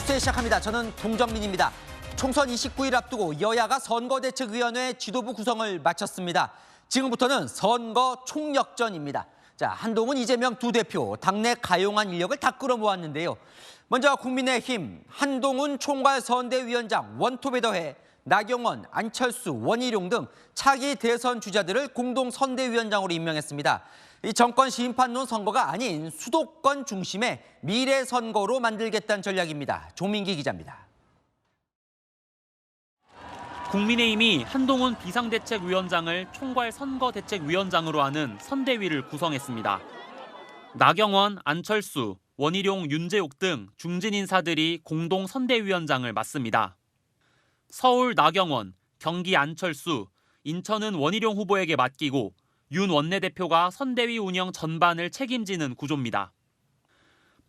뉴스에 시작합니다. 저는 동정민입니다. 총선 29일 앞두고 여야가 선거대책위원회 지도부 구성을 마쳤습니다. 지금부터는 선거 총력전입니다. 자, 한동훈, 이재명 두 대표 당내 가용한 인력을 다 끌어모았는데요. 먼저 국민의힘 한동훈 총괄선대위원장 원톱에 더해 나경원, 안철수, 원희룡 등 차기 대선 주자들을 공동선대위원장으로 임명했습니다. 이 정권 심판론 선거가 아닌 수도권 중심의 미래 선거로 만들겠다는 전략입니다. 조민기 기자입니다. 국민의힘이 한동훈 비상대책위원장을 총괄선거대책위원장으로 하는 선대위를 구성했습니다. 나경원, 안철수, 원희룡, 윤재욱 등 중진 인사들이 공동 선대위원장을 맡습니다. 서울 나경원, 경기 안철수, 인천은 원희룡 후보에게 맡기고 윤 원내대표가 선대위 운영 전반을 책임지는 구조입니다.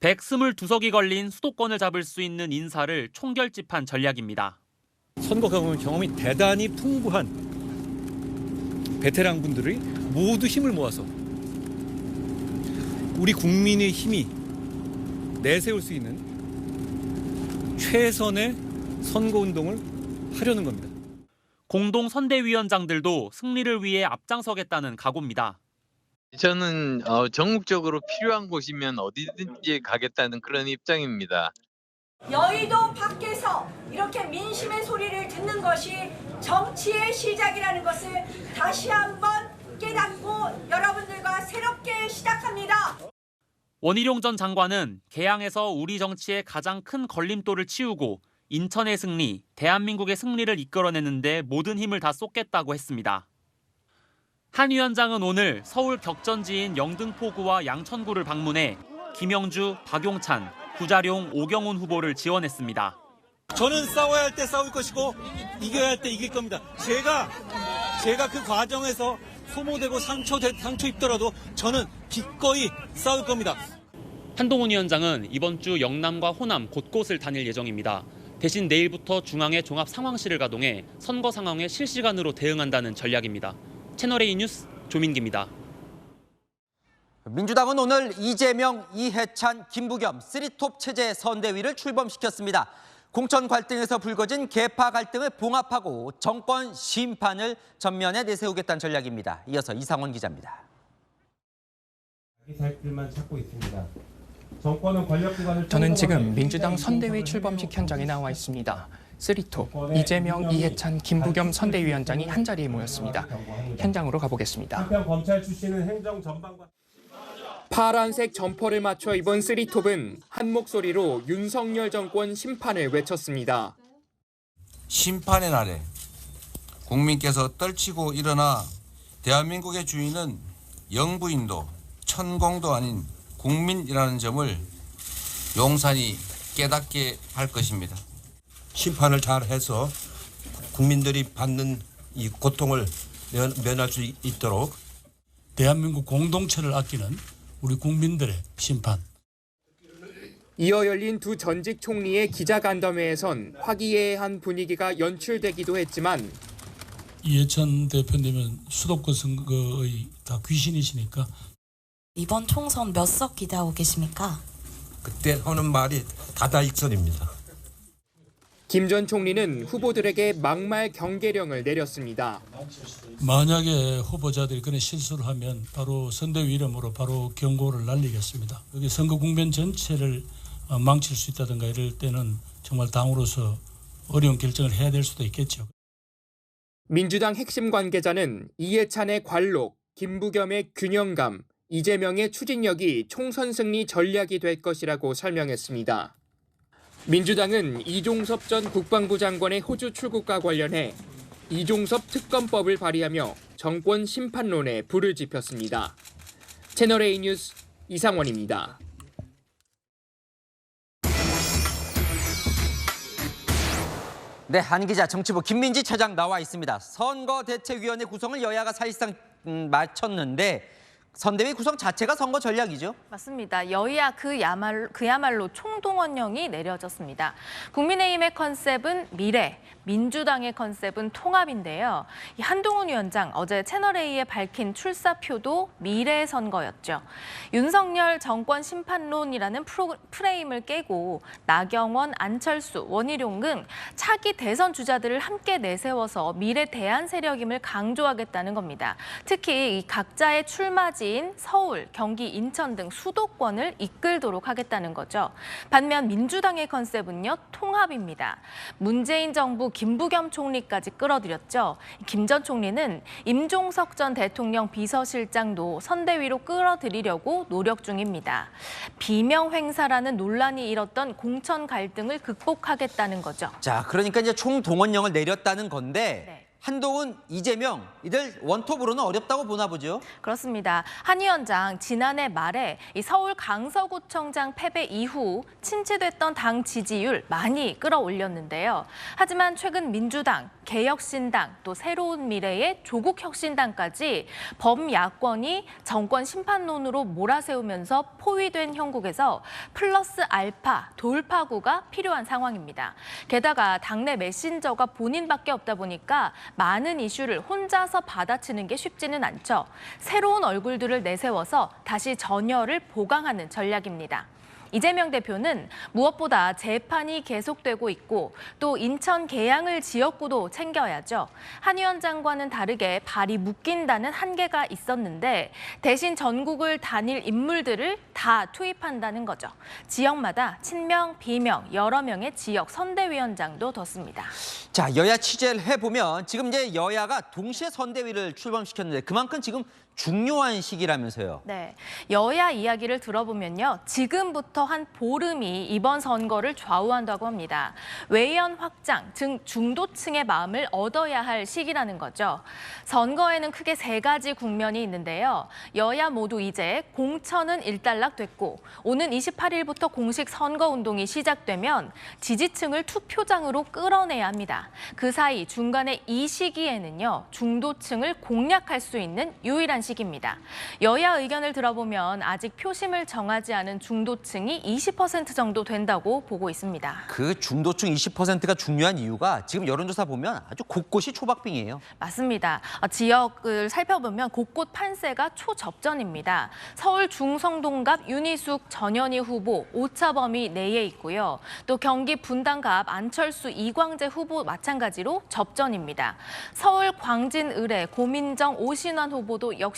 122석이 걸린 수도권을 잡을 수 있는 인사를 총결집한 전략입니다. 선거 경험이 대단히 풍부한 베테랑 분들이 모두 힘을 모아서 우리 국민의 힘이 내세울 수 있는 최선의 선거운동을 하려는 겁니다. 공동 선대위원장들도 승리를 위해 앞장서겠다는 각오입니다. 저는 전국적으로 필요한 곳이면 어디든지 가겠다는 그런 입장입니다. 여의도 밖에서 이렇게 민심의 소리를 듣는 것이 정치의 시작이라는 것을 다시 한번 깨닫고 여러분들과 새롭게 시작합니다. 원희룡 전 장관은 개항에서 우리 정치의 가장 큰 걸림돌을 치우고 인천의 승리, 대한민국의 승리를 이끌어내는데 모든 힘을 다 쏟겠다고 했습니다. 한 위원장은 오늘 서울 격전지인 영등포구와 양천구를 방문해 김영주, 박용찬, 구자룡, 오경훈 후보를 지원했습니다. 저는 싸워야 할 때 싸울 것이고 이겨야 할 때 이길 겁니다. 제가 그 과정에서 소모되고 상처 입더라도 저는 기꺼이 싸울 겁니다. 한동훈 위원장은 이번 주 영남과 호남 곳곳을 다닐 예정입니다. 대신 내일부터 중앙의 종합상황실을 가동해 선거 상황에 실시간으로 대응한다는 전략입니다. 채널A 뉴스 조민기입니다. 민주당은 오늘 이재명, 이해찬, 김부겸 3톱 체제 선대위를 출범시켰습니다. 공천 갈등에서 불거진 계파 갈등을 봉합하고 정권 심판을 전면에 내세우겠다는 전략입니다. 이어서 이상원 기자입니다. 자기 살 길만 찾고 있습니다. 정권은 권력기관을 저는 지금 민주당 선대위 출범식 현장에 나와 있습니다. 3톱 이재명, 이해찬, 김부겸 선대위원장이 한자리에 모였습니다. 현장으로 가보겠습니다. 한편 검찰 출신은 행정 전반관 파란색 점퍼를 맞춰 입은 3톱은 한 목소리로 윤석열 정권 심판을 외쳤습니다. 심판의 날에 국민께서 떨치고 일어나 대한민국의 주인은 영부인도 천공도 아닌 국민이라는 점을 용산이 깨닫게 할 것입니다. 심판을 잘해서 국민들이 받는 이 고통을 면할 수 있도록 대한민국 공동체를 아끼는 우리 국민들의 심판. 이어 열린 두 전직 총리의 기자간담회에선 화기애애한 분위기가 연출되기도 했지만 이해찬 대표님은 수도권 선거의 다 귀신이시니까 이번 총선 몇 석 기대하고 계십니까? 그때 하는 말이 다다익선입니다. 김 전 총리는 후보들에게 막말 경계령을 내렸습니다. 만약에 후보자들이 그런 실수를 하면 바로 선대위 이름으로 바로 경고를 날리겠습니다. 여기 선거 국면 전체를 망칠 수 있다든가 이럴 때는 정말 당으로서 어려운 결정을 해야 될 수도 있겠죠. 민주당 핵심 관계자는 이해찬의 관록, 김부겸의 균형감, 이재명의 추진력이 총선 승리 전략이 될 것이라고 설명했습니다. 민주당은 이종섭 전 국방부 장관의 호주 출국과 관련해 이종섭 특검법을 발의하며 정권 심판론에 불을 지폈습니다. 채널A 뉴스 이상원입니다. 네, 한 기자, 정치부 김민지 차장 나와 있습니다. 선거대책위원회 구성을 여야가 사실상 마쳤는데 선대위 구성 자체가 선거 전략이죠. 맞습니다. 여야 그야말로 총동원령이 내려졌습니다. 국민의힘의 컨셉은 미래, 민주당의 컨셉은 통합인데요. 이 한동훈 위원장 어제 채널A에 밝힌 출사표도 미래 선거였죠. 윤석열 정권 심판론이라는 프레임을 깨고 나경원, 안철수, 원희룡 등 차기 대선 주자들을 함께 내세워서 미래 대안 세력임을 강조하겠다는 겁니다. 특히 이 각자의 출마지인 서울, 경기, 인천 등 수도권을 이끌도록 하겠다는 거죠. 반면 민주당의 컨셉은요, 통합입니다. 문재인 정부 김부겸 총리까지 끌어들였죠. 김 전 총리는 임종석 전 대통령 비서실장도 선대위로 끌어들이려고 노력 중입니다. 비명 행사라는 논란이 일었던 공천 갈등을 극복하겠다는 거죠. 자, 그러니까 이제 총동원령을 내렸다는 건데 네. 한동훈, 이재명 이들 원톱으로는 어렵다고 보나 보죠. 그렇습니다. 한 위원장 지난해 말에 이 서울 강서구청장 패배 이후 침체됐던 당 지지율 많이 끌어올렸는데요. 하지만 최근 민주당, 개혁신당, 또 새로운 미래의 조국혁신당까지 범야권이 정권 심판론으로 몰아세우면서 포위된 형국에서 플러스 알파, 돌파구가 필요한 상황입니다. 게다가 당내 메신저가 본인밖에 없다 보니까 많은 이슈를 혼자서 받아치는 게 쉽지는 않죠. 새로운 얼굴들을 내세워서 다시 전열을 보강하는 전략입니다. 이재명 대표는 무엇보다 재판이 계속되고 있고 또 인천 계양을 지역구도 챙겨야죠. 한 위원장과는 다르게 발이 묶인다는 한계가 있었는데 대신 전국을 다닐 인물들을 다 투입한다는 거죠. 지역마다 친명, 비명, 여러 명의 지역 선대위원장도 뒀습니다. 자, 여야 취재를 해보면 지금 이제 여야가 동시에 선대위를 출범시켰는데 그만큼 지금 중요한 시기라면서요. 네, 여야 이야기를 들어보면요. 지금부터 한 보름이 이번 선거를 좌우한다고 합니다. 외연 확장, 즉 중도층의 마음을 얻어야 할 시기라는 거죠. 선거에는 크게 세 가지 국면이 있는데요. 여야 모두 이제 공천은 일단락됐고 오는 28일부터 공식 선거운동이 시작되면 지지층을 투표장으로 끌어내야 합니다. 그 사이 중간에 이 시기에는요. 중도층을 공략할 수 있는 유일한 시기입니다. 여야 의견을 들어보면 아직 표심을 정하지 않은 중도층이 20% 정도 된다고 보고 있습니다. 그 중도층 20%가 중요한 이유가 지금 여론조사 보면 아주 곳곳이 초박빙이에요. 맞습니다. 지역을 살펴보면 곳곳 판세가 초접전입니다. 서울 중성동갑 윤희숙 전현희 후보 오차범위 내에 있고요. 또 경기 분당갑 안철수 이광재 후보 마찬가지로 접전입니다. 서울 광진 의뢰 고민정 오신환 후보도 역시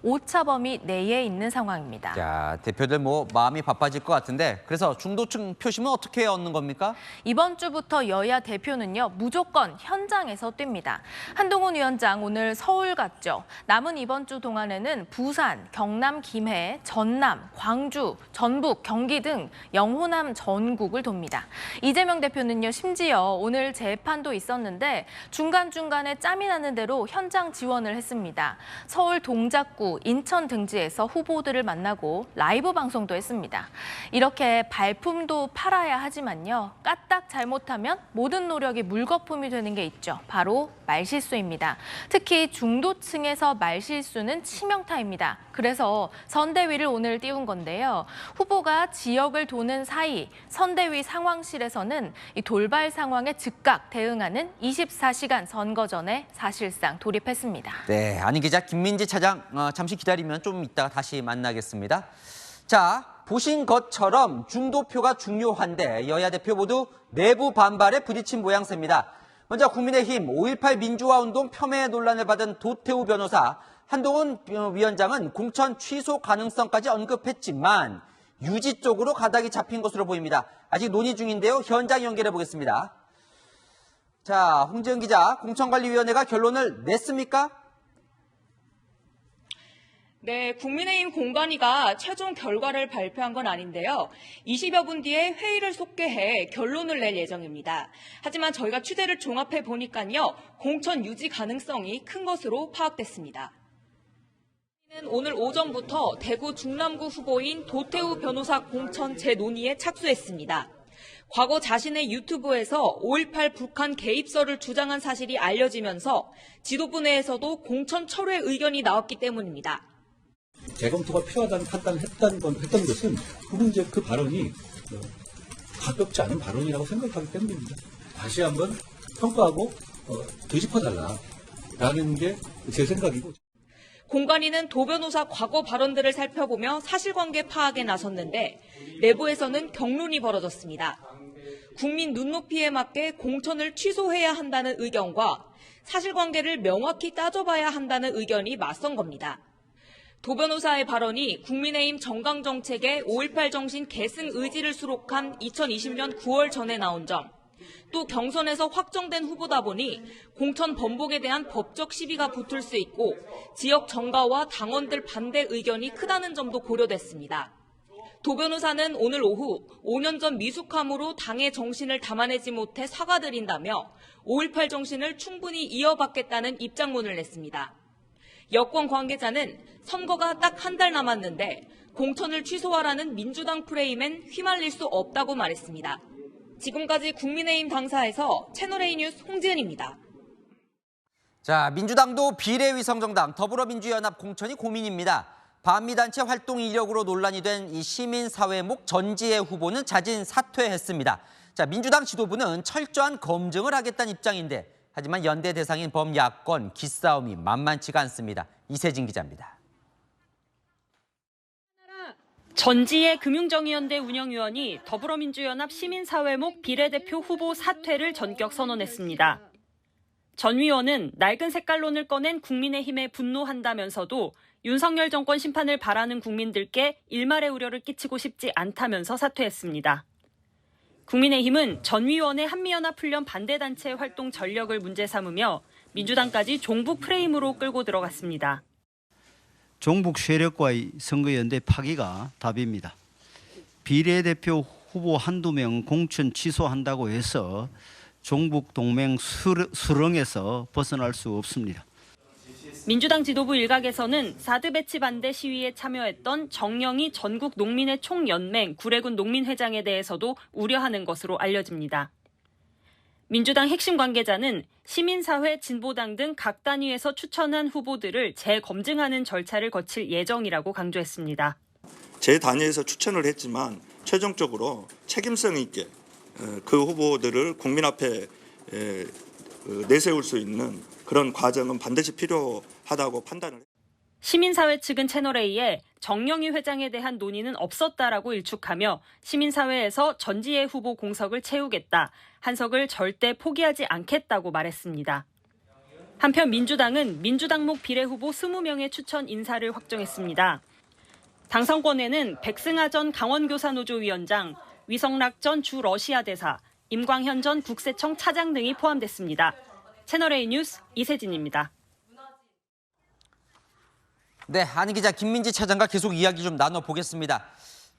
오차범위 내에 있는 상황입니다. 자, 대표들 뭐 마음이 바빠질 것 같은데 그래서 중도층 표심은 어떻게 얻는 겁니까? 이번 주부터 여야 대표는요. 무조건 현장에서 뜁니다. 한동훈 위원장 오늘 서울 갔죠. 남은 이번 주 동안에는 부산, 경남, 김해, 전남, 광주, 전북, 경기 등 영호남 전국을 돕니다. 이재명 대표는요. 심지어 오늘 재판도 있었는데 중간중간에 짬이 나는 대로 현장 지원을 했습니다. 서울 동작구, 인천 등지에서 후보들을 만나고 라이브 방송도 했습니다. 이렇게 발품도 팔아야 하지만요. 까딱 잘못하면 모든 노력이 물거품이 되는 게 있죠. 바로 말실수입니다. 특히 중도층에서 말실수는 치명타입니다. 그래서 선대위를 오늘 띄운 건데요. 후보가 지역을 도는 사이 선대위 상황실에서는 이 돌발 상황에 즉각 대응하는 24시간 선거 전에 사실상 돌입했습니다. 네, 안희 기자, 김민지 차장 잠시 기다리면 좀 이따가 다시 만나겠습니다. 자, 보신 것처럼 중도표가 중요한데 여야 대표 모두 내부 반발에 부딪힌 모양새입니다. 먼저 국민의힘 5.18 민주화운동 폄훼 논란을 받은 도태우 변호사, 한동훈 위원장은 공천 취소 가능성까지 언급했지만 유지 쪽으로 가닥이 잡힌 것으로 보입니다. 아직 논의 중인데요. 현장 연결해 보겠습니다. 자, 홍지은 기자, 공천관리위원회가 결론을 냈습니까? 네, 국민의힘 공관위가 최종 결과를 발표한 건 아닌데요. 20여 분 뒤에 회의를 속개해 결론을 낼 예정입니다. 하지만 저희가 취재를 종합해 보니까요. 공천 유지 가능성이 큰 것으로 파악됐습니다. 오늘 오전부터 대구 중남구 후보인 도태우 변호사 공천 재논의에 착수했습니다. 과거 자신의 유튜브에서 5.18 북한 개입설을 주장한 사실이 알려지면서 지도부 내에서도 공천 철회 의견이 나왔기 때문입니다. 재검토가 필요하다는 판단을 했던 것은 그분 이제 그 발언이 가볍지 않은 발언이라고 생각하기 때문입니다. 다시 한번 평가하고 되짚어달라라는 게 제 생각이고. 공관위는 도 변호사 과거 발언들을 살펴보며 사실관계 파악에 나섰는데 내부에서는 격론이 벌어졌습니다. 국민 눈높이에 맞게 공천을 취소해야 한다는 의견과 사실관계를 명확히 따져봐야 한다는 의견이 맞선 겁니다. 도 변호사의 발언이 국민의힘 정강정책의 5.18 정신 계승 의지를 수록한 2020년 9월 전에 나온 점, 또 경선에서 확정된 후보다 보니 공천 번복에 대한 법적 시비가 붙을 수 있고 지역 정가와 당원들 반대 의견이 크다는 점도 고려됐습니다. 도 변호사는 오늘 오후 5년 전 미숙함으로 당의 정신을 담아내지 못해 사과드린다며 5.18 정신을 충분히 이어받겠다는 입장문을 냈습니다. 여권 관계자는 선거가 딱 한 달 남았는데 공천을 취소하라는 민주당 프레임엔 휘말릴 수 없다고 말했습니다. 지금까지 국민의힘 당사에서 채널A 뉴스 홍지은입니다. 자, 민주당도 비례위성정당 더불어민주연합 공천이 고민입니다. 반미단체 활동 이력으로 논란이 된 이 시민사회목 전지혜 후보는 자진 사퇴했습니다. 자, 민주당 지도부는 철저한 검증을 하겠다는 입장인데 하지만 연대 대상인 범야권 기싸움이 만만치가 않습니다. 이세진 기자입니다. 전지혜 금융정의연대 운영위원이 더불어민주연합 시민사회목 비례대표 후보 사퇴를 전격 선언했습니다. 전 위원은 낡은 색깔론을 꺼낸 국민의힘에 분노한다면서도 윤석열 정권 심판을 바라는 국민들께 일말의 우려를 끼치고 싶지 않다면서 사퇴했습니다. 국민의힘은 전 위원의 한미연합훈련 반대단체 활동 전력을 문제 삼으며 민주당까지 종북 프레임으로 끌고 들어갔습니다. 종북 세력과의 선거연대 파기가 답입니다. 비례대표 후보 한두 명 공천 취소한다고 해서 종북 동맹 수렁에서 벗어날 수 없습니다. 민주당 지도부 일각에서는 사드 배치 반대 시위에 참여했던 정영희 전국 농민의 총연맹 구례군 농민회장에 대해서도 우려하는 것으로 알려집니다. 민주당 핵심 관계자는 시민사회, 진보당 등 각 단위에서 추천한 후보들을 재검증하는 절차를 거칠 예정이라고 강조했습니다. 제 단위에서 추천을 했지만 최종적으로 책임성 있게 그 후보들을 국민 앞에 내세울 수 있는 그런 과정은 반드시 필요하다고 판단을 했습니다. 시민사회 측은 채널A에 정영희 회장에 대한 논의는 없었다라고 일축하며 시민사회에서 전지혜 후보 공석을 채우겠다, 한석을 절대 포기하지 않겠다고 말했습니다. 한편 민주당은 민주당목 비례후보 20명의 추천 인사를 확정했습니다. 당선권에는 백승하 전 강원교사노조 위원장, 위성락 전 주 러시아 대사, 임광현 전 국세청 차장 등이 포함됐습니다. 채널A 뉴스 이세진입니다. 네, 안 기자, 김민지 차장과 계속 이야기 좀 나눠보겠습니다.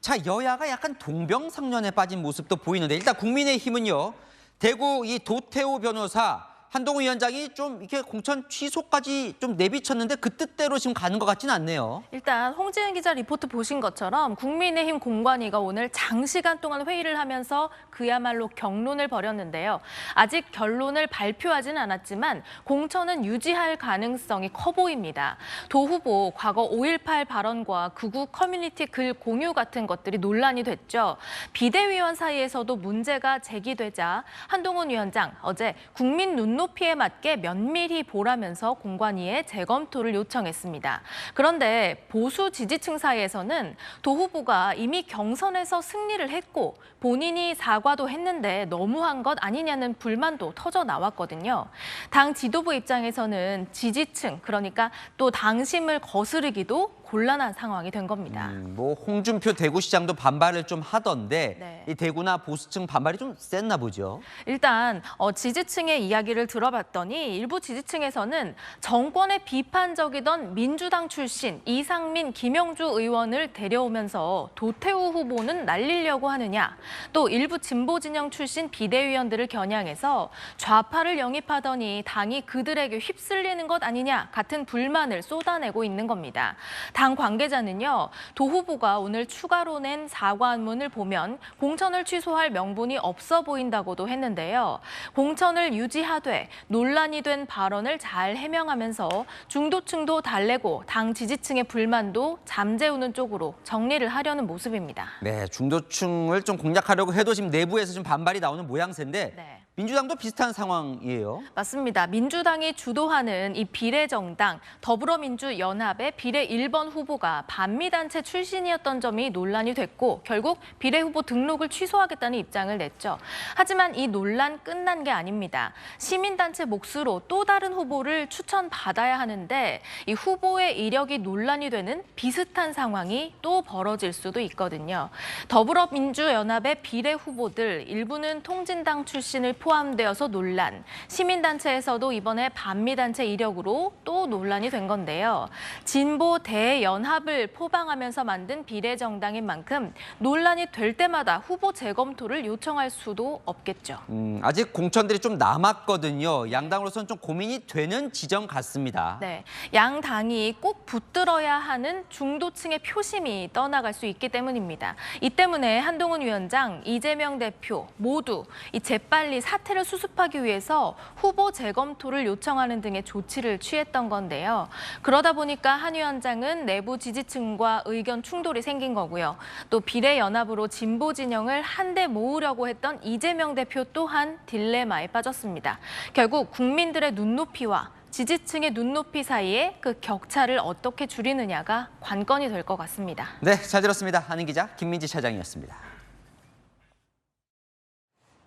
자, 여야가 약간 동병상련에 빠진 모습도 보이는데 일단 국민의힘은요, 대구 이 도태우 변호사, 한동훈 위원장이 좀 이렇게 공천 취소까지 좀 내비쳤는데 그 뜻대로 지금 가는 것 같지는 않네요. 일단 홍지은 기자 리포트 보신 것처럼 국민의힘 공관위가 오늘 장시간 동안 회의를 하면서 그야말로 격론을 벌였는데요. 아직 결론을 발표하지는 않았지만 공천은 유지할 가능성이 커 보입니다. 도 후보 과거 5.18 발언과 극우 커뮤니티 글 공유 같은 것들이 논란이 됐죠. 비대위원 사이에서도 문제가 제기되자 한동훈 위원장 어제 국민 눈높이에 맞게 면밀히 보라면서 공관위에 재검토를 요청했습니다. 그런데 보수 지지층 사이에서는 도 후보가 이미 경선에서 승리를 했고 본인이 사과도 했는데 너무한 것 아니냐는 불만도 터져 나왔거든요. 당 지도부 입장에서는 지지층, 그러니까 또 당심을 거스르기도 곤란한 상황이 된 겁니다. 뭐 홍준표 대구시장도 반발을 좀 하던데 네. 이 대구나 보수층 반발이 좀 셌나 보죠. 일단 지지층의 이야기를 들어봤더니 일부 지지층에서는 정권에 비판적이던 민주당 출신 이상민, 김영주 의원을 데려오면서 도태우 후보는 날리려고 하느냐, 또 일부 진보 진영 출신 비대위원들을 겨냥해서 좌파를 영입하더니 당이 그들에게 휩쓸리는 것 아니냐 같은 불만을 쏟아내고 있는 겁니다. 당 관계자는요, 도 후보가 오늘 추가로 낸 사과안문을 보면 공천을 취소할 명분이 없어 보인다고도 했는데요. 공천을 유지하되 논란이 된 발언을 잘 해명하면서 중도층도 달래고 당 지지층의 불만도 잠재우는 쪽으로 정리를 하려는 모습입니다. 네, 중도층을 좀 공략하려고 해도 지금 내부에서 좀 반발이 나오는 모양새인데 네. 민주당도 비슷한 상황이에요. 맞습니다. 민주당이 주도하는 이 비례정당 더불어민주연합의 비례 1번 후보가 반미단체 출신이었던 점이 논란이 됐고 결국 비례 후보 등록을 취소하겠다는 입장을 냈죠. 하지만 이 논란 끝난 게 아닙니다. 시민단체 몫으로 또 다른 후보를 추천받아야 하는데 이 후보의 이력이 논란이 되는 비슷한 상황이 또 벌어질 수도 있거든요. 더불어민주연합의 비례 후보들 일부는 통진당 출신을 포함되어서 논란, 시민단체에서도 이번에 반미단체 이력으로 또 논란이 된 건데요. 진보 대연합을 포방하면서 만든 비례정당인 만큼 논란이 될 때마다 후보 재검토를 요청할 수도 없겠죠. 아직 공천들이 좀 남았거든요. 양당으로서는 좀 고민이 되는 지점 같습니다. 네, 양 당이 꼭 붙들어야 하는 중도층의 표심이 떠나갈 수 있기 때문입니다. 이 때문에 한동훈 위원장, 이재명 대표 모두 이 재빨리 사태를 수습하기 위해서 후보 재검토를 요청하는 등의 조치를 취했던 건데요. 그러다 보니까 한 위원장은 내부 지지층과 의견 충돌이 생긴 거고요. 또 비례연합으로 진보 진영을 한데 모으려고 했던 이재명 대표 또한 딜레마에 빠졌습니다. 결국 국민들의 눈높이와 지지층의 눈높이 사이에 그 격차를 어떻게 줄이느냐가 관건이 될 것 같습니다. 네, 잘 들었습니다. 한은 기자, 김민지 차장이었습니다.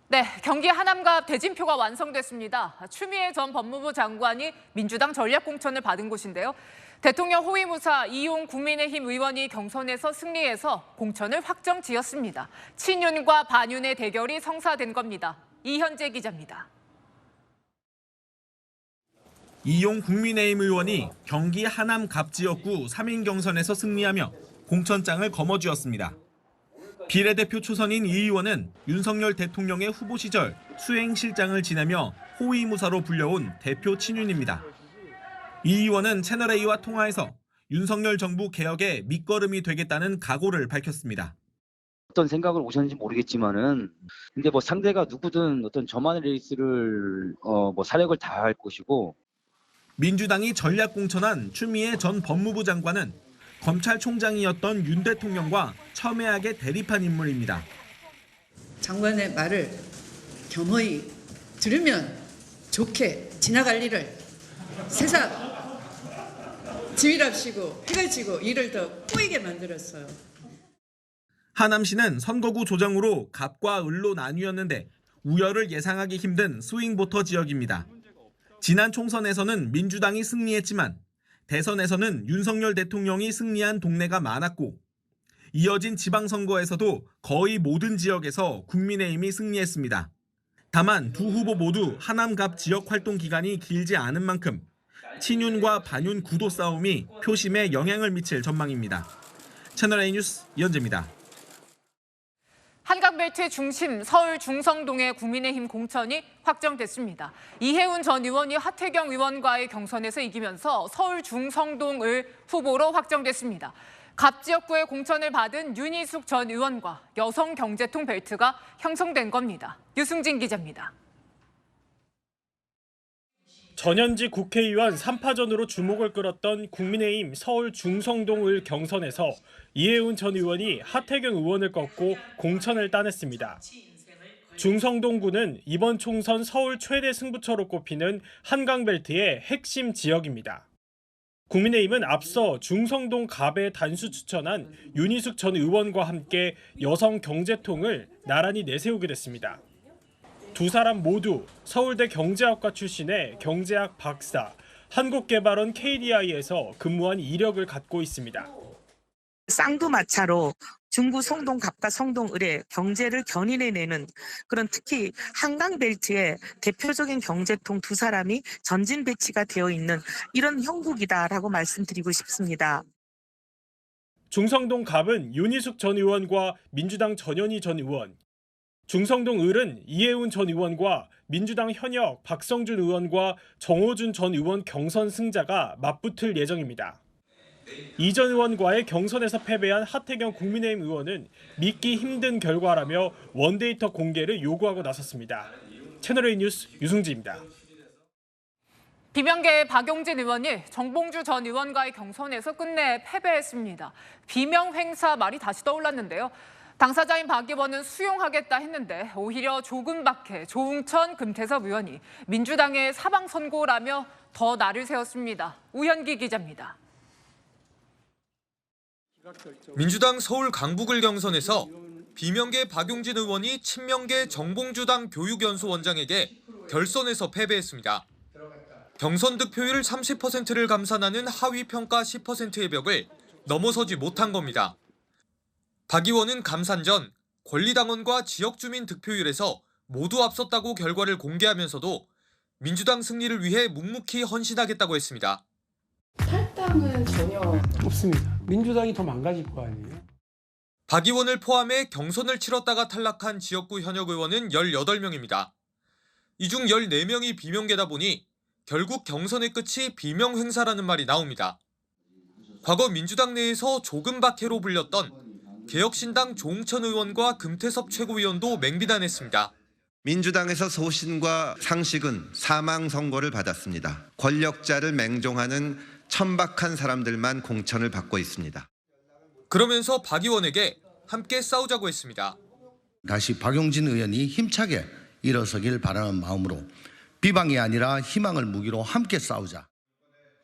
네, 경기 하남갑 대진표가 완성됐습니다. 추미애 전 법무부 장관이 민주당 전략공천을 받은 곳인데요. 대통령 호위무사 이용 국민의힘 의원이 경선에서 승리해서 공천을 확정지었습니다. 친윤과 반윤의 대결이 성사된 겁니다. 이현재 기자입니다. 이용 국민의힘 의원이 경기 하남갑 지역구 3인 경선에서 승리하며 공천장을 거머쥐었습니다. 비례대표 초선인 이 의원은 윤석열 대통령의 후보 시절 수행실장을 지내며 호위무사로 불려온 대표 친윤입니다. 이 의원은 채널A와 통화에서 윤석열 정부 개혁의 밑거름이 되겠다는 각오를 밝혔습니다. 어떤 생각을 오셨는지 모르겠지만은 근데 뭐 상대가 누구든 어떤 저만의 레이스를 사력을 다할 것이고 민주당이 전략 공천한 추미애 전 법무부 장관은 검찰총장이었던 윤 대통령과 첨예하게 대립한 인물입니다. 장관의 말을 겸허히 들으면 좋게 지나갈 일을 세상 지휘랍시고 해가 지고 일을 더 꼬이게 만들었어요. 하남시는 선거구 조정으로 갑과 을로 나뉘었는데 우열을 예상하기 힘든 스윙보터 지역입니다. 지난 총선에서는 민주당이 승리했지만 대선에서는 윤석열 대통령이 승리한 동네가 많았고 이어진 지방선거에서도 거의 모든 지역에서 국민의힘이 승리했습니다. 다만 두 후보 모두 하남갑 지역 활동 기간이 길지 않은 만큼 친윤과 반윤 구도 싸움이 표심에 영향을 미칠 전망입니다. 채널A 뉴스 이현재입니다. 한강벨트의 중심 서울 중성동의 국민의힘 공천이 확정됐습니다. 이혜훈 전 의원이 하태경 의원과의 경선에서 이기면서 서울 중성동을 후보로 확정됐습니다. 갑 지역구의 공천을 받은 윤희숙 전 의원과 여성경제통 벨트가 형성된 겁니다. 유승진 기자입니다. 전현직 국회의원 3파전으로 주목을 끌었던 국민의힘 서울 중성동을 경선에서 이혜훈 전 의원이 하태경 의원을 꺾고 공천을 따냈습니다. 중성동구는 이번 총선 서울 최대 승부처로 꼽히는 한강벨트의 핵심 지역입니다. 국민의힘은 앞서 중성동 갑에 단수 추천한 윤희숙 전 의원과 함께 여성경제통을 나란히 내세우게 됐습니다. 두 사람 모두 서울대 경제학과 출신의 경제학 박사, 한국개발원 KDI에서 근무한 이력을 갖고 있습니다. 쌍두마차로 중구 성동 갑과 성동 을의 경제를 견인해내는 그런 특히 한강벨트의 대표적인 경제통 두 사람이 전진 배치가 되어 있는 이런 형국이다라고 말씀드리고 싶습니다. 중성동 갑은 윤희숙 전 의원과 민주당 전현희 전 의원, 중성동 을은 이혜훈 전 의원과 민주당 현역 박성준 의원과 정호준 전 의원 경선 승자가 맞붙을 예정입니다. 이 전 의원과의 경선에서 패배한 하태경 국민의힘 의원은 믿기 힘든 결과라며 원데이터 공개를 요구하고 나섰습니다. 채널A 뉴스 유승지입니다. 비명계의 박용진 의원이 정봉주 전 의원과의 경선에서 끝내 패배했습니다. 비명 행사 말이 다시 떠올랐는데요. 당사자인 박 의원은 수용하겠다 했는데 오히려 조금박해 조웅천 금태섭 의원이 민주당의 사방 선고라며 더 날을 세웠습니다. 우현기 기자입니다. 민주당 서울 강북을 경선에서 비명계 박용진 의원이 친명계 정봉주당 교육연수원장에게 결선에서 패배했습니다. 경선 득표율 30%를 감산하는 하위 평가 10%의 벽을 넘어서지 못한 겁니다. 박 의원은 감산 전 권리당원과 지역주민 득표율에서 모두 앞섰다고 결과를 공개하면서도 민주당 승리를 위해 묵묵히 헌신하겠다고 했습니다. 탈당은 전혀 없습니다. 민주당이 더 망가질 거 아니에요? 박 의원을 포함해 경선을 치렀다가 탈락한 지역구 현역 의원은 18명입니다. 이 중 14명이 비명계다 보니 결국 경선의 끝이 비명 행사라는 말이 나옵니다. 과거 민주당 내에서 조금박해로 불렸던 개혁신당 조웅천 의원과 금태섭 최고위원도 맹비난했습니다. 민주당에서 소신과 상식은 사망 선고를 받았습니다. 권력자를 맹종하는 천박한 사람들만 공천을 받고 있습니다. 그러면서 박 의원에게 함께 싸우자고 했습니다. 다시 박용진 의원이 힘차게 일어서길 바라는 마음으로 비방이 아니라 희망을 무기로 함께 싸우자.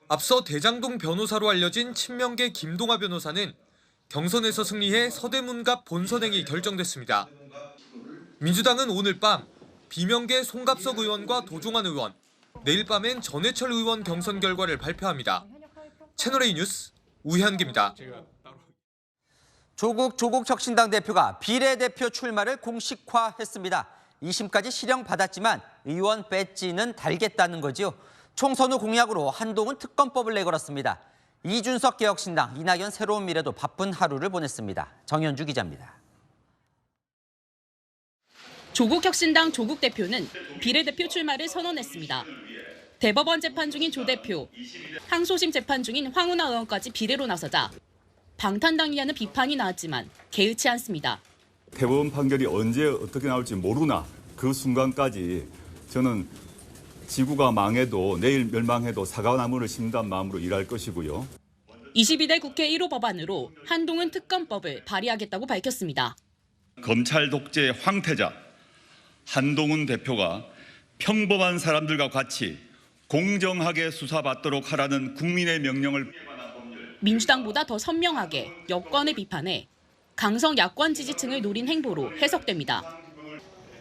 앞서 대장동 변호사로 알려진 친명계 김동아 변호사는 경선에서 승리해 서대문갑 본선행이 결정됐습니다. 민주당은 오늘 밤 비명계 송갑석 의원과 도종환 의원, 내일 밤엔 전해철 의원 경선 결과를 발표합니다. 채널A 뉴스 우현기입니다. 조국 혁신당 대표가 비례대표 출마를 공식화했습니다. 2심까지 실형받았지만 의원 배지는 달겠다는 거지요. 총선 후 공약으로 한동훈 특검법을 내걸었습니다. 이준석 개혁신당, 이낙연 새로운 미래도 바쁜 하루를 보냈습니다. 정현주 기자입니다. 조국 혁신당 조국 대표는 비례대표 출마를 선언했습니다. 대법원 재판 중인 조 대표, 항소심 재판 중인 황운하 의원까지 비례로 나서자 방탄당이라는 비판이 나왔지만 개의치 않습니다. 대법원 판결이 언제 어떻게 나올지 모르나 그 순간까지 저는 지구가 망해도 내일 멸망해도 사과나무를 심는 마음으로 일할 것이고요. 22대 국회 1호 법안으로 한동훈 특검법을 발의하겠다고 밝혔습니다. 검찰 독재 황태자 한동훈 대표가 평범한 사람들과 같이 공정하게 수사받도록 하라는 국민의 명령을 민주당보다 더 선명하게 여권을 비판해 강성 야권 지지층을 노린 행보로 해석됩니다.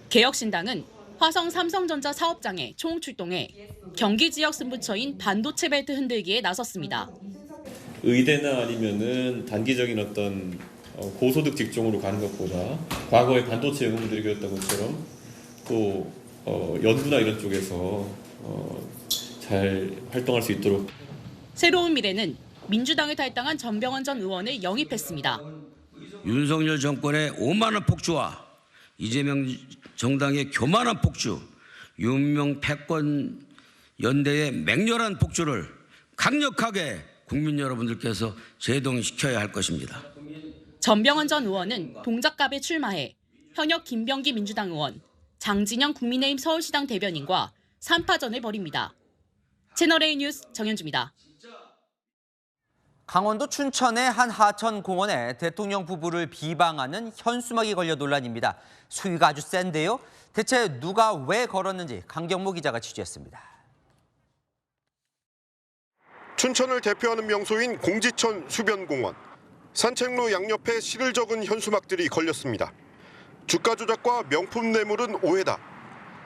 개혁신당은 화성 삼성전자 사업장에 총출동해 경기 지역 승부처인 반도체 벨트 흔들기에 나섰습니다. 의대나 아니면은 단기적인 어떤 고소득 직종으로 가는 것보다 과거의 반도체 영웅들이 그랬던 것처럼 또 연구나 이런 쪽에서 잘 활동할 수 있도록. 새로운 미래는 민주당을 탈당한 전병헌 전 의원을 영입했습니다. 윤석열 정권의 오만한 폭주와 이재명 정당의 교만한 폭주, 윤명 패권 연대의 맹렬한 폭주를 강력하게 국민 여러분들께서 제동시켜야 할 것입니다. 전병헌 전 의원은 동작갑에 출마해 현역 김병기 민주당 의원, 장진영 국민의힘 서울시당 대변인과 3파전을 벌입니다. 채널A 뉴스 정현주입니다. 강원도 춘천의 한 하천 공원에 대통령 부부를 비방하는 현수막이 걸려 논란입니다. 수위가 아주 센데요. 대체 누가 왜 걸었는지 강경모 기자가 취재했습니다. 춘천을 대표하는 명소인 공지천 수변공원. 산책로 양옆에 시를 적은 현수막들이 걸렸습니다. 주가 조작과 명품 뇌물은 오해다.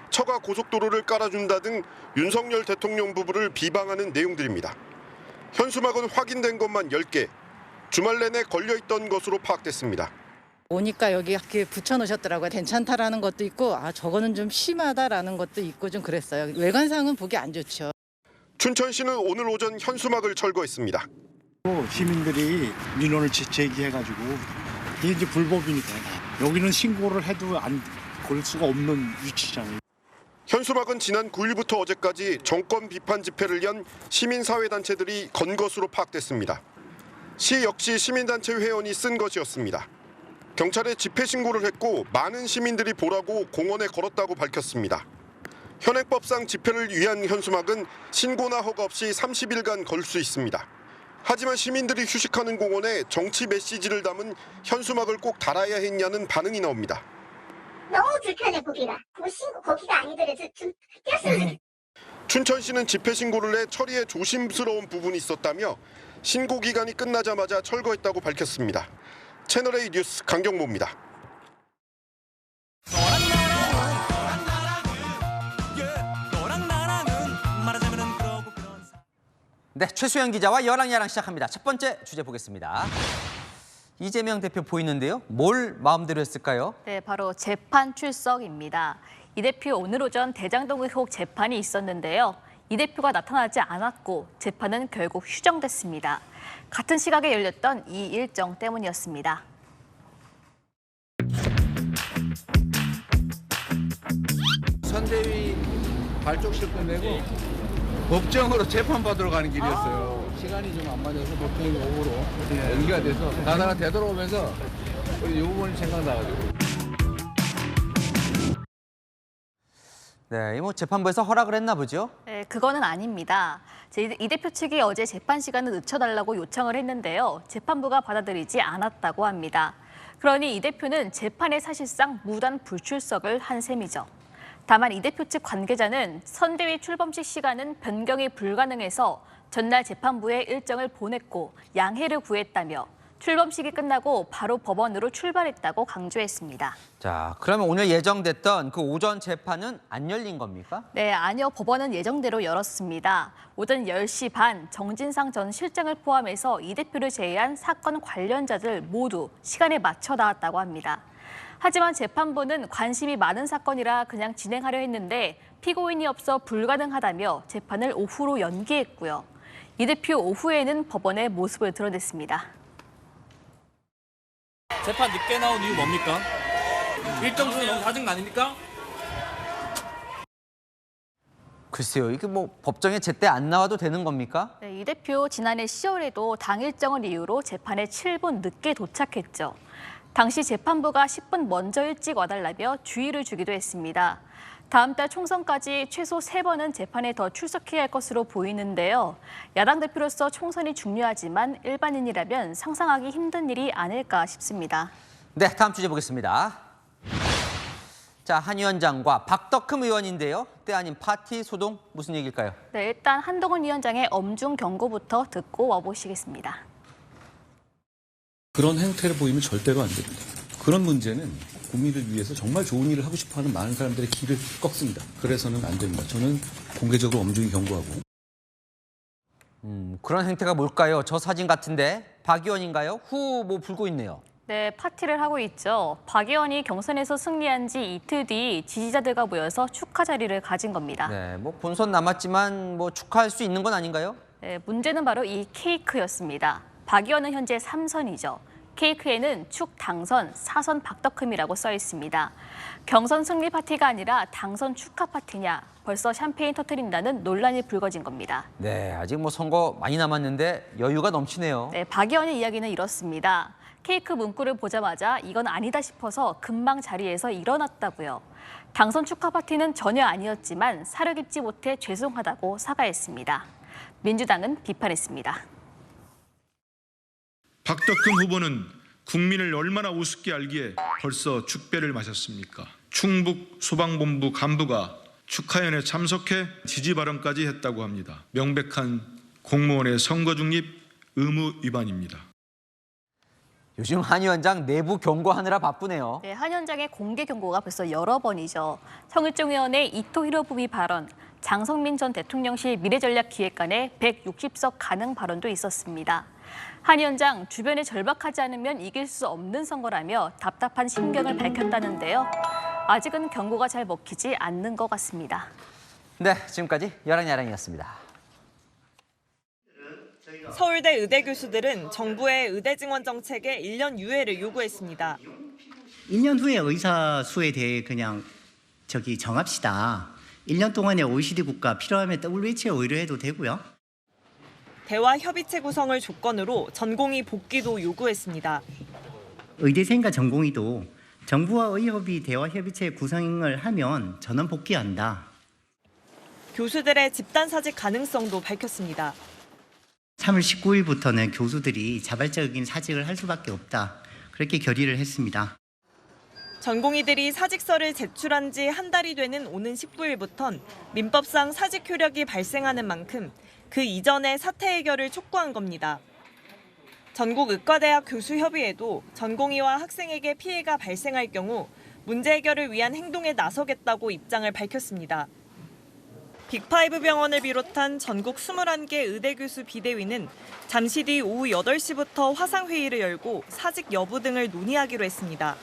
처가 고속도로를 깔아준다 등 윤석열 대통령 부부를 비방하는 내용들입니다. 현수막은 확인된 것만 10개, 주말 내내 걸려있던 것으로 파악됐습니다. 오니까 여기 이렇게 붙여놓으셨더라고요. 괜찮다라는 것도 있고 저거는 좀 심하다라는 것도 있고 좀 그랬어요. 외관상은 보기 안 좋죠. 춘천시는 오늘 오전 현수막을 철거했습니다. 시민들이 민원을 제기해가지고 이게 이제 불법이니까 여기는 신고를 해도 안 걸 수가 없는 위치잖아요. 현수막은 지난 9일부터 어제까지 정권 비판 집회를 연 시민사회단체들이 건 것으로 파악됐습니다. 시 역시 시민단체 회원이 쓴 것이었습니다. 경찰에 집회 신고를 했고 많은 시민들이 보라고 공원에 걸었다고 밝혔습니다. 현행법상 집회를 위한 현수막은 신고나 허가 없이 30일간 걸 수 있습니다. 하지만 시민들이 휴식하는 공원에 정치 메시지를 담은 현수막을 꼭 달아야 했냐는 반응이 나옵니다. 너무 불편해 보기가. 뭐 신고 거기가 아니더라도 좀 띄었으면. 춘천시는 집회 신고를 해 처리에 조심스러운 부분이 있었다며 신고 기간이 끝나자마자 철거했다고 밝혔습니다. 채널A 뉴스 강경모입니다. 네, 최수영 기자와 여랑야랑 시작합니다. 첫 번째 주제 보겠습니다. 이재명 대표 보이는데요. 뭘 마음대로 했을까요? 네, 바로 재판 출석입니다. 이 대표 오늘 오전 대장동 의혹 재판이 있었는데요. 이 대표가 나타나지 않았고 재판은 결국 휴정됐습니다. 같은 시각에 열렸던 이 일정 때문이었습니다. 선대위 발족식 끝내고 법정으로 재판받으러 가는 길이었어요. 시간이 좀 안 맞아서 법정이 오후로 연기가 돼서 가다가 되돌아오면서 우리 유부모님 생각나가지고. 네, 뭐 재판부에서 허락을 했나 보죠? 네, 그거는 아닙니다. 이 대표 측이 어제 재판 시간을 늦춰달라고 요청을 했는데요. 재판부가 받아들이지 않았다고 합니다. 그러니 이 대표는 재판에 사실상 무단 불출석을 한 셈이죠. 다만 이 대표 측 관계자는 선대위 출범식 시간은 변경이 불가능해서 전날 재판부에 일정을 보냈고 양해를 구했다며 출범식이 끝나고 바로 법원으로 출발했다고 강조했습니다. 자, 그러면 오늘 예정됐던 그 오전 재판은 안 열린 겁니까? 네, 아니요. 법원은 예정대로 열었습니다. 오전 10시 반 정진상 전 실장을 포함해서 이 대표를 제외한 사건 관련자들 모두 시간에 맞춰 나왔다고 합니다. 하지만 재판부는 관심이 많은 사건이라 그냥 진행하려 했는데 피고인이 없어 불가능하다며 재판을 오후로 연기했고요. 이 대표 오후에는 법원의 모습을 드러냈습니다. 재판 늦게 나온 이유 뭡니까? 일정 중에 너무 잦은 거 아닙니까? 글쎄요, 이게 뭐 법정에 제때 안 나와도 되는 겁니까? 네, 이 대표 지난해 10월에도 당 일정을 이유로 재판에 7분 늦게 도착했죠. 당시 재판부가 10분 먼저 일찍 와달라며 주의를 주기도 했습니다. 다음 달 총선까지 최소 3번은 재판에 더 출석해야 할 것으로 보이는데요. 야당 대표로서 총선이 중요하지만 일반인이라면 상상하기 힘든 일이 아닐까 싶습니다. 네, 다음 주제 보겠습니다. 자, 한 위원장과 박덕흠 의원인데요. 때 아닌 파티 소동 무슨 얘기일까요? 네, 일단 한동훈 위원장의 엄중 경고부터 듣고 와보시겠습니다. 그런 행태를 보이면 절대로 안 됩니다. 그런 문제는 국민을 위해서 정말 좋은 일을 하고 싶어하는 많은 사람들의 길을 꺾습니다. 그래서는 안 됩니다. 저는 공개적으로 엄중히 경고하고. 그런 행태가 뭘까요? 저 사진 같은데 박 의원인가요? 후 뭐 불고 있네요. 네, 파티를 하고 있죠. 박 의원이 경선에서 승리한 지 이틀 뒤 지지자들과 모여서 축하 자리를 가진 겁니다. 네, 뭐 본선 남았지만 뭐 축하할 수 있는 건 아닌가요? 네, 문제는 바로 이 케이크였습니다. 박 의원은 현재 3선이죠. 케이크에는 축 당선 4선 박덕흠이라고 써 있습니다. 경선 승리 파티가 아니라 당선 축하 파티냐, 벌써 샴페인 터뜨린다는 논란이 불거진 겁니다. 네, 아직 뭐 선거 많이 남았는데 여유가 넘치네요. 네, 박 의원의 이야기는 이렇습니다. 케이크 문구를 보자마자 이건 아니다 싶어서 금방 자리에서 일어났다고요. 당선 축하 파티는 전혀 아니었지만 사려 깊지 못해 죄송하다고 사과했습니다. 민주당은 비판했습니다. 박덕흠 후보는 국민을 얼마나 우습게 알기에 벌써 축배를 마셨습니까? 충북 소방본부 간부가 축하연에 참석해 지지 발언까지 했다고 합니다. 명백한 공무원의 선거 중립 의무 위반입니다. 요즘 한 위원장 내부 경고하느라 바쁘네요. 네, 한 위원장의 공개 경고가 벌써 여러 번이죠. 성일종 의원의 이토히로 부비 발언, 장성민 전 대통령실 미래전략기획관의 160석 가능 발언도 있었습니다. 한 위원장 주변에 절박하지 않으면 이길 수 없는 선거라며 답답한 심경을 밝혔다는데요. 아직은 경고가 잘 먹히지 않는 것 같습니다. 네, 지금까지 여랑야랑이었습니다. 서울대 의대 교수들은 정부의 의대 증원 정책에 1년 유예를 요구했습니다. 1년 후에 의사 수에 대해 그냥 정합시다. 1년 동안에 OECD 국가 필요하면 WHO에 의뢰해도 되고요. 대화 협의체 구성을 조건으로 전공의 복귀도 요구했습니다. 의대생과 전공의도 정부와 의협이 대화 협의체 구성을 하면 전원 복귀한다. 교수들의 집단 사직 가능성도 밝혔습니다. 3월 19일부터는 교수들이 자발적인 사직을 할 수밖에 없다. 그렇게 결의를 했습니다. 전공의들이 사직서를 제출한 지 한 달이 되는 오는 19일부턴 민법상 사직 효력이 발생하는 만큼 그 이전에 사태 해결을 촉구한 겁니다. 전국의과대학 교수협의회도 전공의와 학생에게 피해가 발생할 경우 문제 해결을 위한 행동에 나서겠다고 입장을 밝혔습니다. 빅5 병원을 비롯한 전국 21개 의대 교수 비대위는 잠시 뒤 오후 8시부터 화상회의를 열고 사직 여부 등을 논의하기로 했습니다.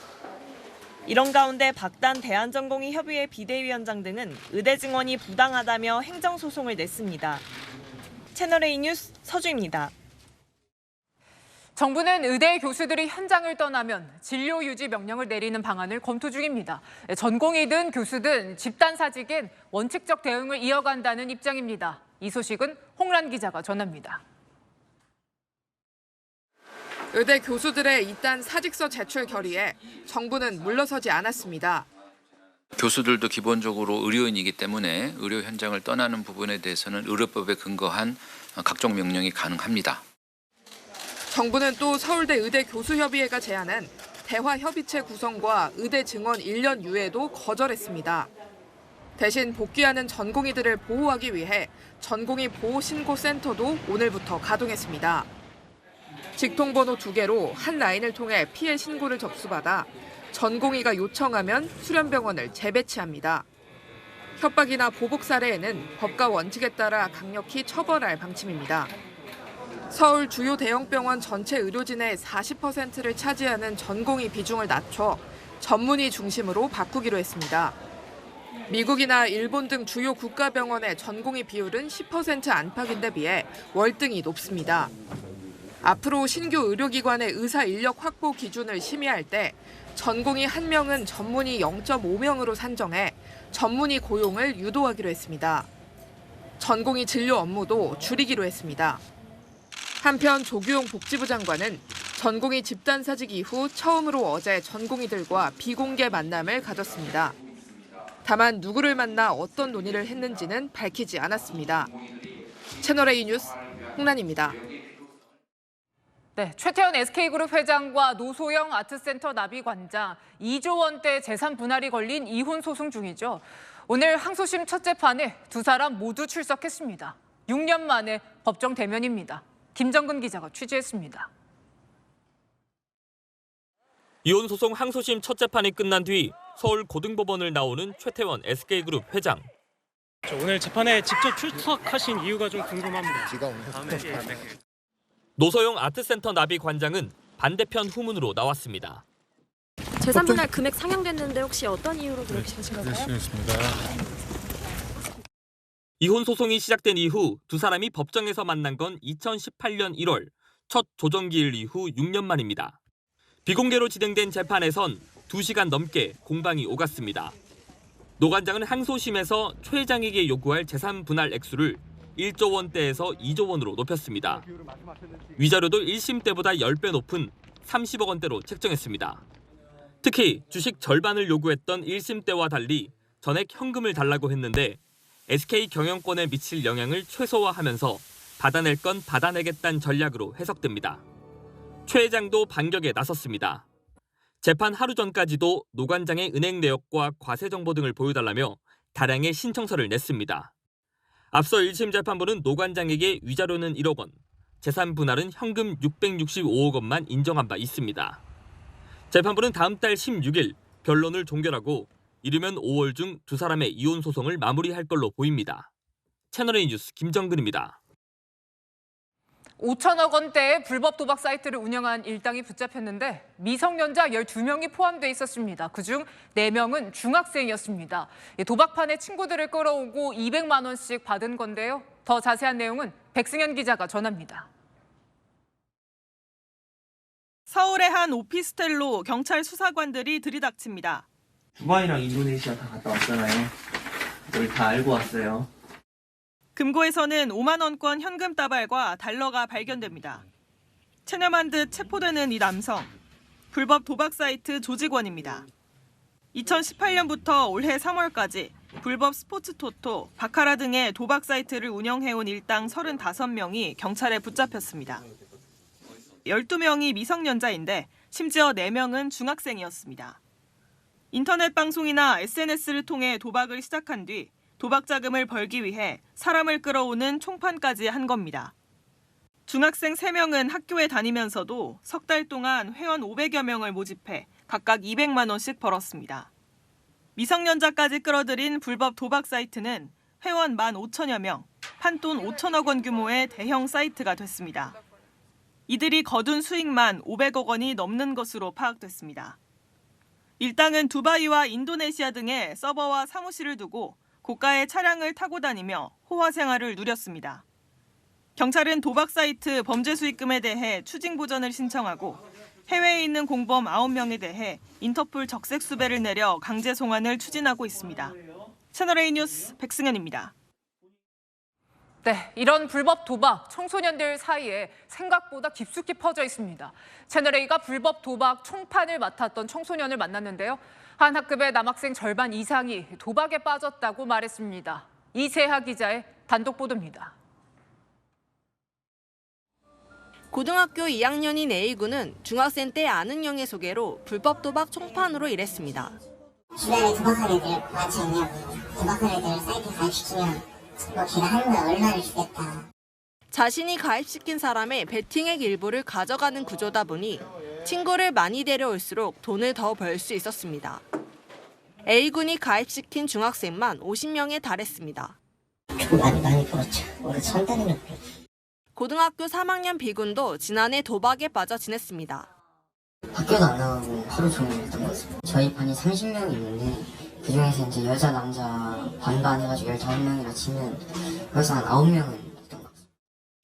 이런 가운데 박단 대한전공의협의회 비대위원장 등은 의대 증원이 부당하다며 행정소송을 냈습니다. 채널A 뉴스 서주입니다. 정부는 의대 교수들이 현장을 떠나면 진료 유지 명령을 내리는 방안을 검토 중입니다. 전공의든 교수든 집단 사직엔 원칙적 대응을 이어간다는 입장입니다. 이 소식은 홍란 기자가 전합니다. 의대 교수들의 이딴 사직서 제출 결의에 정부는 물러서지 않았습니다. 교수들도 기본적으로 의료인이기 때문에 의료 현장을 떠나는 부분에 대해서는 의료법에 근거한 각종 명령이 가능합니다. 정부는 또 서울대 의대 교수협의회가 제안한 대화협의체 구성과 의대 증원 1년 유예도 거절했습니다. 대신 복귀하는 전공의들을 보호하기 위해 전공의 보호신고센터도 오늘부터 가동했습니다. 직통번호 2개로 한 라인을 통해 피해 신고를 접수받아 전공의가 요청하면 수련병원을 재배치합니다. 협박이나 보복 사례에는 법과 원칙에 따라 강력히 처벌할 방침입니다. 서울 주요 대형병원 전체 의료진의 40%를 차지하는 전공의 비중을 낮춰 전문의 중심으로 바꾸기로 했습니다. 미국이나 일본 등 주요 국가병원의 전공의 비율은 10% 안팎인데 비해 월등히 높습니다. 앞으로 신규 의료기관의 의사 인력 확보 기준을 심의할 때 전공의 1명은 전문의 0.5명으로 산정해 전문의 고용을 유도하기로 했습니다. 전공의 진료 업무도 줄이기로 했습니다. 한편 조규용 복지부 장관은 전공의 집단 사직 이후 처음으로 어제 전공의들과 비공개 만남을 가졌습니다. 다만 누구를 만나 어떤 논의를 했는지는 밝히지 않았습니다. 채널A 뉴스 홍란입니다. 네, 최태원 SK그룹 회장과 노소영 아트센터 나비관장 2조 원대 재산 분할이 걸린 이혼 소송 중이죠. 오늘 항소심 첫 재판에 두 사람 모두 출석했습니다. 6년 만에 법정 대면입니다. 김정근 기자가 취재했습니다. 이혼 소송 항소심 첫 재판이 끝난 뒤 서울 고등법원을 나오는 최태원 SK그룹 회장. 오늘 재판에 직접 출석하신 이유가 좀 궁금합니다. 노소영 아트센터 나비 관장은 반대편 후문으로 나왔습니다. 재산 분할 금액 상향됐는데 혹시 어떤 이유로 그렇게 하신 걸까요? 이혼 소송이 시작된 이후 두 사람이 법정에서 만난 건 2018년 1월, 첫 조정기일 이후 6년 만입니다. 비공개로 진행된 재판에선 2시간 넘게 공방이 오갔습니다. 노 관장은 항소심에서 최 회장에게 요구할 재산 분할 액수를 1조 원대에서 2조 원으로 높였습니다. 위자료도 1심 때보다 10배 높은 30억 원대로 책정했습니다. 특히 주식 절반을 요구했던 1심 때와 달리 전액 현금을 달라고 했는데 SK 경영권에 미칠 영향을 최소화하면서 받아낼 건 받아내겠다는 전략으로 해석됩니다. 최 회장도 반격에 나섰습니다. 재판 하루 전까지도 노 관장의 은행 내역과 과세 정보 등을 보여달라며 다량의 신청서를 냈습니다. 앞서 1심 재판부는 노 관장에게 위자료는 1억 원, 재산 분할은 현금 665억 원만 인정한 바 있습니다. 재판부는 다음 달 16일 변론을 종결하고 이르면 5월 중 두 사람의 이혼 소송을 마무리할 걸로 보입니다. 채널A 뉴스 김정근입니다. 5천억 원대의 불법 도박 사이트를 운영한 일당이 붙잡혔는데 미성년자 12명이 포함돼 있었습니다. 그중 4명은 중학생이었습니다. 도박판에 친구들을 끌어오고 200만 원씩 받은 건데요. 더 자세한 내용은 백승현 기자가 전합니다. 서울의 한 오피스텔로 경찰 수사관들이 들이닥칩니다. 두바이랑 인도네시아 다 갔다 왔잖아요. 우리 다 알고 왔어요. 금고에서는 5만 원권 현금 다발과 달러가 발견됩니다. 체념한 듯 체포되는 이 남성, 불법 도박 사이트 조직원입니다. 2018년부터 올해 3월까지 불법 스포츠 토토, 바카라 등의 도박 사이트를 운영해온 일당 35명이 경찰에 붙잡혔습니다. 12명이 미성년자인데 심지어 4명은 중학생이었습니다. 인터넷 방송이나 SNS를 통해 도박을 시작한 뒤 도박 자금을 벌기 위해 사람을 끌어오는 총판까지 한 겁니다. 중학생 3명은 학교에 다니면서도 석 달 동안 회원 500여 명을 모집해 각각 200만 원씩 벌었습니다. 미성년자까지 끌어들인 불법 도박 사이트는 회원 15,000여 명, 판돈 5천억 원 규모의 대형 사이트가 됐습니다. 이들이 거둔 수익만 500억 원이 넘는 것으로 파악됐습니다. 일당은 두바이와 인도네시아 등의 서버와 사무실을 두고 고가의 차량을 타고 다니며 호화 생활을 누렸습니다. 경찰은 도박 사이트 범죄 수익금에 대해 추징 보전을 신청하고 해외에 있는 공범 9명에 대해 인터폴 적색 수배를 내려 강제 송환을 추진하고 있습니다. 채널A 뉴스 백승현입니다. 네, 이런 불법 도박 청소년들 사이에 생각보다 깊숙이 퍼져 있습니다. 채널A가 불법 도박 총판을 맡았던 청소년을 만났는데요. 한 학급의 남학생 절반 이상이 도박에 빠졌다고 말했습니다. 이세하 기자의 단독 보도입니다. 고등학교 2학년인 A군은 중학생 때 아는 형의 소개로 불법 도박 총판으로 일했습니다. 주변에 도박하는 애들 많지 않냐고. 도박하는 애들 사이트 가입시키면 뭐 걔가 하는 거에 얼마를 주겠다. 자신이 가입시킨 사람의 베팅액 일부를 가져가는 구조다 보니 친구를 많이 데려올수록 돈을 더 벌 수 있었습니다. A군이 가입시킨 중학생만 50명에 달했습니다. 많이 벌었죠. 올해 1,000달이나 벌었죠. 고등학교 3학년 B군도 지난해 도박에 빠져 지냈습니다. 학교도 안 나가고 하루 종일 했던 거죠. 저희 반이 30명이 있는데 그중에서 이제 여자 남자 반반 해가지고 15명이나 치면 벌써 한 9명은 했던 거죠.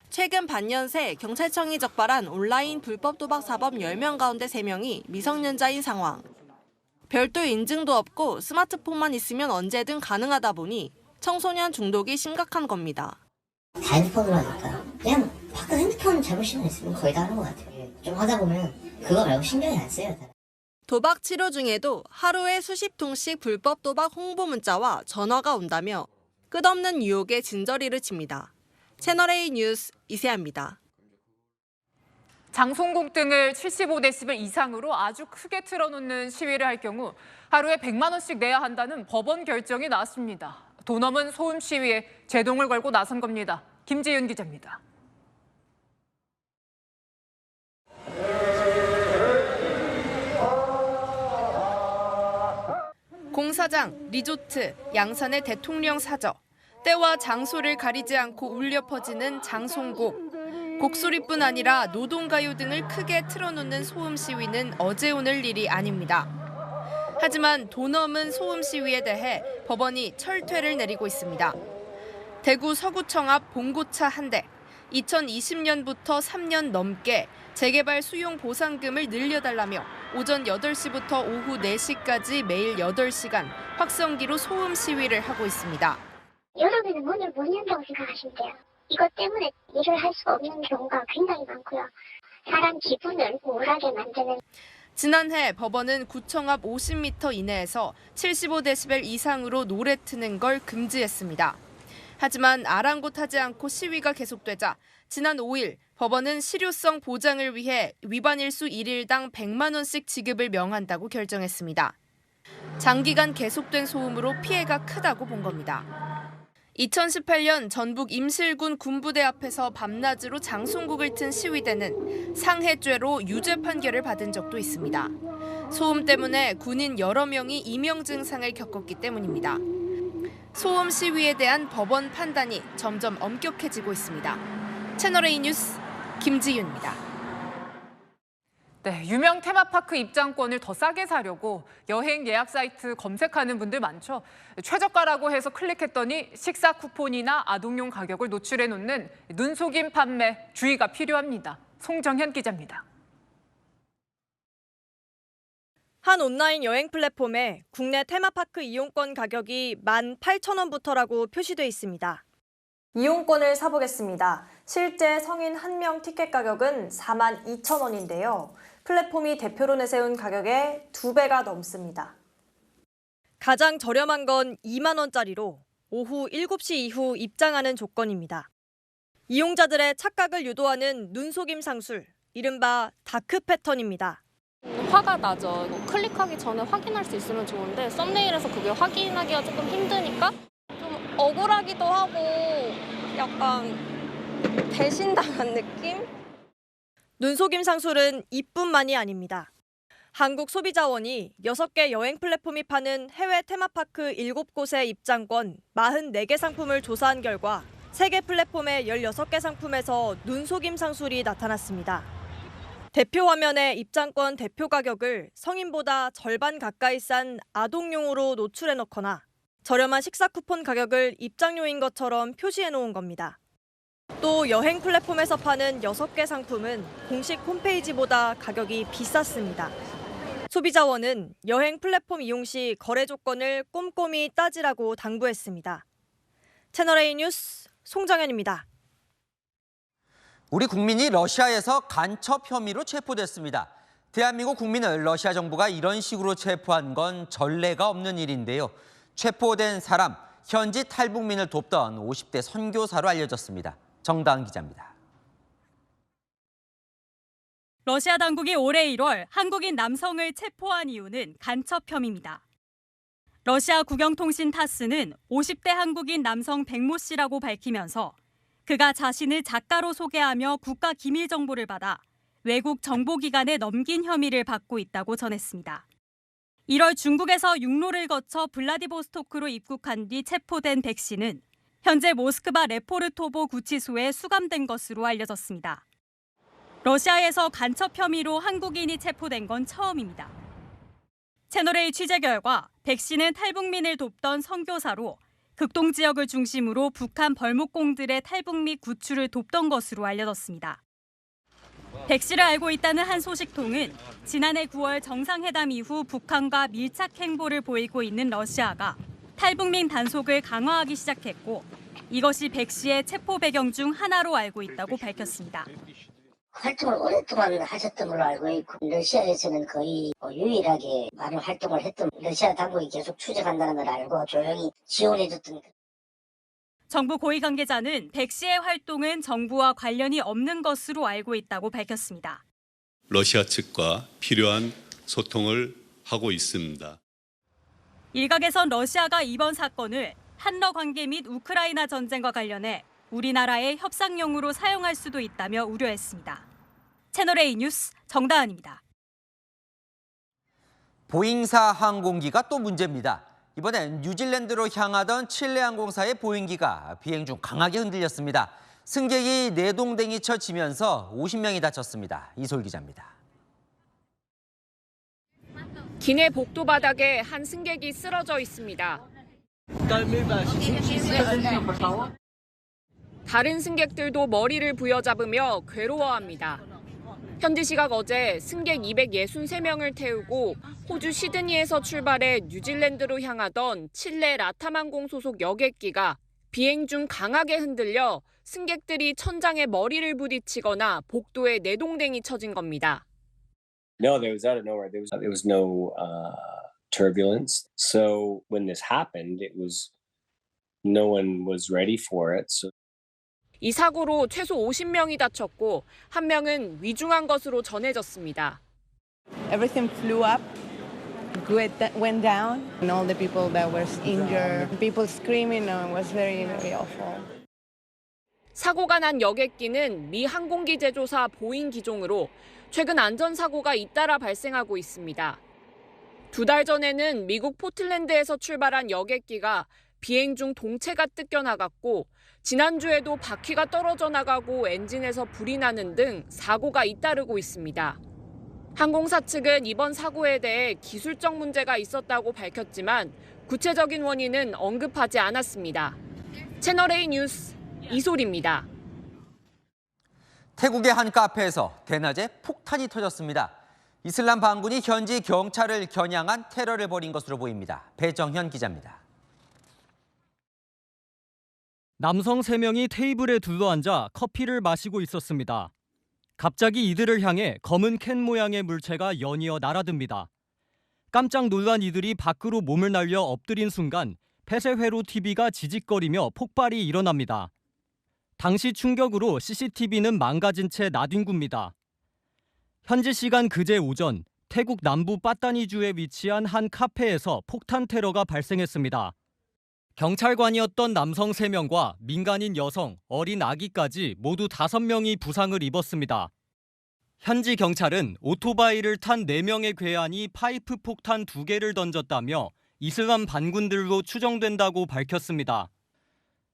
최근 반년 새 경찰청이 적발한 온라인 불법 도박 사범 10명 가운데 3명이 미성년자인 상황. 별도 인증도 없고 스마트폰만 있으면 언제든 가능하다 보니 청소년 중독이 심각한 겁니다. 다 핸드폰으로 하니까 그냥 밖에 핸드폰 잘못만 있으면 거의 다 하는 것 같아요. 좀 하다 보면 그거 말고 신경이 안 쓰여요. 도박 치료 중에도 하루에 수십 통씩 불법 도박 홍보 문자와 전화가 온다며 끝없는 유혹에 진저리를 칩니다. 채널A 뉴스 이세아입니다. 장송곡 등을 75데시벨 이상으로 아주 크게 틀어놓는 시위를 할 경우 하루에 100만 원씩 내야 한다는 법원 결정이 나왔습니다. 돈 없는 소음 시위에 제동을 걸고 나선 겁니다. 김지윤 기자입니다. 공사장, 리조트, 양산의 대통령 사저. 때와 장소를 가리지 않고 울려 퍼지는 장송곡. 곡소리뿐 아니라 노동가요 등을 크게 틀어놓는 소음 시위는 어제 오늘 일이 아닙니다. 하지만 돈 없는 소음 시위에 대해 법원이 철퇴를 내리고 있습니다. 대구 서구청 앞 봉고차 한 대. 2020년부터 3년 넘게 재개발 수용 보상금을 늘려달라며 오전 8시부터 오후 4시까지 매일 8시간 확성기로 소음 시위를 하고 있습니다. 여러분은 문을 못 연다고 생각하시면 돼요. 이것 때문에 일을 할 수 없는 경우가 굉장히 많고요. 사람 기분을 우울하게 만드는. 지난해 법원은 구청 앞 50m 이내에서 75데시벨 이상으로 노래 트는 걸 금지했습니다. 하지만 아랑곳하지 않고 시위가 계속되자 지난 5일 법원은 실효성 보장을 위해 위반 일수 1일당 100만 원씩 지급을 명한다고 결정했습니다. 장기간 계속된 소음으로 피해가 크다고 본 겁니다. 2018년 전북 임실군 군부대 앞에서 밤낮으로 장송곡을 튼 시위대는 상해죄로 유죄 판결을 받은 적도 있습니다. 소음 때문에 군인 여러 명이 이명 증상을 겪었기 때문입니다. 소음 시위에 대한 법원 판단이 점점 엄격해지고 있습니다. 채널A 뉴스 김지윤입니다. 네, 유명 테마파크 입장권을 더 싸게 사려고 여행 예약 사이트 검색하는 분들 많죠. 최저가라고 해서 클릭했더니 식사 쿠폰이나 아동용 가격을 노출해 놓는 눈속임 판매 주의가 필요합니다. 송정현 기자입니다. 한 온라인 여행 플랫폼에 국내 테마파크 이용권 가격이 18,000원부터라고 표시돼 있습니다. 이용권을 사보겠습니다. 실제 성인 1명 티켓 가격은 42,000원인데요. 플랫폼이 대표로 내세운 가격의 2배가 넘습니다. 가장 저렴한 건 2만 원짜리로 오후 7시 이후 입장하는 조건입니다. 이용자들의 착각을 유도하는 눈속임 상술, 이른바 다크 패턴입니다. 화가 나죠. 클릭하기 전에 확인할 수 있으면 좋은데 썸네일에서 그게 확인하기가 조금 힘드니까 좀 억울하기도 하고 약간 배신당한 느낌? 눈속임 상술은 이뿐만이 아닙니다. 한국소비자원이 6개 여행 플랫폼이 파는 해외 테마파크 7곳의 입장권 44개 상품을 조사한 결과 3개 플랫폼의 16개 상품에서 눈속임 상술이 나타났습니다. 대표 화면의 입장권 대표 가격을 성인보다 절반 가까이 싼 아동용으로 노출해 놓거나 저렴한 식사 쿠폰 가격을 입장료인 것처럼 표시해 놓은 겁니다. 또 여행 플랫폼에서 파는 6개 상품은 공식 홈페이지보다 가격이 비쌌습니다. 소비자원은 여행 플랫폼 이용 시 거래 조건을 꼼꼼히 따지라고 당부했습니다. 채널A 뉴스 송정현입니다. 우리 국민이 러시아에서 간첩 혐의로 체포됐습니다. 대한민국 국민을 러시아 정부가 이런 식으로 체포한 건 전례가 없는 일인데요. 체포된 사람, 현지 탈북민을 돕던 50대 선교사로 알려졌습니다. 정다은 기자입니다. 러시아 당국이 올해 1월 한국인 남성을 체포한 이유는 간첩 혐의입니다. 러시아 국영통신 타스는 50대 한국인 남성 백모 씨라고 밝히면서 그가 자신을 작가로 소개하며 국가 기밀 정보를 받아 외국 정보기관에 넘긴 혐의를 받고 있다고 전했습니다. 1월 중국에서 육로를 거쳐 블라디보스토크로 입국한 뒤 체포된 백 씨는 현재 모스크바 레포르토보 구치소에 수감된 것으로 알려졌습니다. 러시아에서 간첩 혐의로 한국인이 체포된 건 처음입니다. 채널A 취재 결과 백 씨는 탈북민을 돕던 선교사로 극동 지역을 중심으로 북한 벌목공들의 탈북 및 구출을 돕던 것으로 알려졌습니다. 백 씨를 알고 있다는 한 소식통은 지난해 9월 정상회담 이후 북한과 밀착 행보를 보이고 있는 러시아가 탈북민 단속을 강화하기 시작했고 이것이 백 씨의 체포 배경 중 하나로 알고 있다고 밝혔습니다. 활동을 오랫동안 하셨던 걸로 알고 있고 러시아에서는 거의 유일하게 많은 활동을 했던 러시아 당국이 계속 추적한다는 걸 알고 조용히 지원해줬던. 정부 고위 관계자는 백 씨의 활동은 정부와 관련이 없는 것으로 알고 있다고 밝혔습니다. 러시아 측과 필요한 소통을 하고 있습니다. 일각에선 러시아가 이번 사건을 한러 관계 및 우크라이나 전쟁과 관련해 우리나라의 협상용으로 사용할 수도 있다며 우려했습니다. 채널A 뉴스 정다은입니다. 보잉사 항공기가 또 문제입니다. 이번엔 뉴질랜드로 향하던 칠레 항공사의 보잉기가 비행 중 강하게 흔들렸습니다. 승객이 내동댕이 쳐지면서 50명이 다쳤습니다. 이솔 기자입니다. 기내 복도 바닥에 한 승객이 쓰러져 있습니다. 다른 승객들도 머리를 부여잡으며 괴로워합니다. 현지 시각 어제 승객 263명을 태우고 호주 시드니에서 출발해 뉴질랜드로 향하던 칠레 라탐 항공 소속 여객기가 비행 중 강하게 흔들려 승객들이 천장에 머리를 부딪히거나 복도에 내동댕이 쳐진 겁니다. No, there was out of nowhere. There was no turbulence. So when this happened, no one was ready for it. So. 이 사고로 최소 50명이 다쳤고 한 명은 위중한 것으로 전해졌습니다. Everything flew up, went down, and all the people that were injured, people screaming, was very, very awful. 사고가 난 여객기는 미 항공기 제조사 보잉 기종으로 최근 안전사고가 잇따라 발생하고 있습니다. 2달 전에는 미국 포틀랜드에서 출발한 여객기가 비행 중 동체가 뜯겨나갔고 지난주에도 바퀴가 떨어져 나가고 엔진에서 불이 나는 등 사고가 잇따르고 있습니다. 항공사 측은 이번 사고에 대해 기술적 문제가 있었다고 밝혔지만 구체적인 원인은 언급하지 않았습니다. 채널A 뉴스 이솔입니다. 태국의 한 카페에서 대낮에 폭탄이 터졌습니다. 이슬람 반군이 현지 경찰을 겨냥한 테러를 벌인 것으로 보입니다. 배정현 기자입니다. 남성 3명이 테이블에 둘러앉아 커피를 마시고 있었습니다. 갑자기 이들을 향해 검은 캔 모양의 물체가 연이어 날아듭니다. 깜짝 놀란 이들이 밖으로 몸을 날려 엎드린 순간 폐쇄회로 TV가 지직거리며 폭발이 일어납니다. 당시 충격으로 CCTV는 망가진 채 나뒹굽니다. 현지 시간 그제 오전 태국 남부 빠따니주에 위치한 한 카페에서 폭탄 테러가 발생했습니다. 경찰관이었던 남성 3명과 민간인 여성, 어린 아기까지 모두 5명이 부상을 입었습니다. 현지 경찰은 오토바이를 탄 4명의 괴한이 파이프 폭탄 2개를 던졌다며 이슬람 반군들로 추정된다고 밝혔습니다.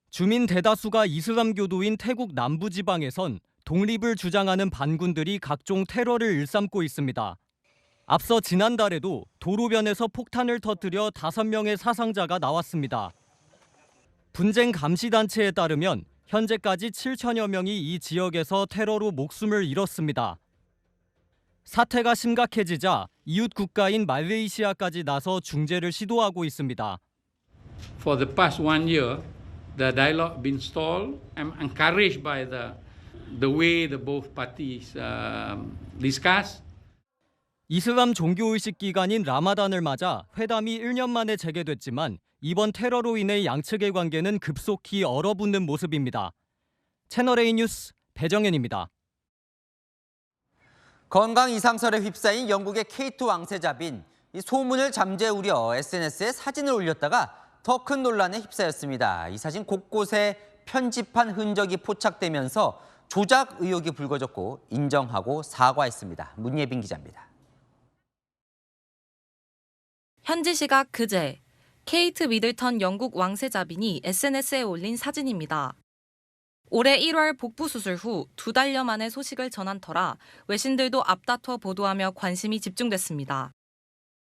주민 대다수가 이슬람교도인 태국 남부지방에선 독립을 주장하는 반군들이 각종 테러를 일삼고 있습니다. 앞서 지난달에도 도로변에서 폭탄을 터뜨려 5명의 사상자가 나왔습니다. 분쟁 감시단체에 따르면 현재까지 7천여 명이 이 지역에서 테러로 목숨을 잃었습니다. 사태가 심각해지자 이웃 국가인 말레이시아까지 나서 중재를 시도하고 있습니다. For the past 1 year, the dialogue been stalled. I'm encouraged by the way the both parties discuss. 이슬람 종교의식 기간인 라마단을 맞아 회담이 1년 만에 재개됐지만 이번 테러로 인해 양측의 관계는 급속히 얼어붙는 모습입니다. 채널A 뉴스 배정현입니다. 건강 이상설에 휩싸인 영국의 케이트 왕세자빈, 이 소문을 잠재 우려 SNS에 사진을 올렸다가 더 큰 논란에 휩싸였습니다. 이 사진 곳곳에 편집한 흔적이 포착되면서 조작 의혹이 불거졌고 인정하고 사과했습니다. 문예빈 기자입니다. 현지 시각 그제 케이트 미들턴 영국 왕세자빈이 SNS에 올린 사진입니다. 올해 1월 복부 수술 후 2달여 만에 소식을 전한 터라 외신들도 앞다퉈 보도하며 관심이 집중됐습니다.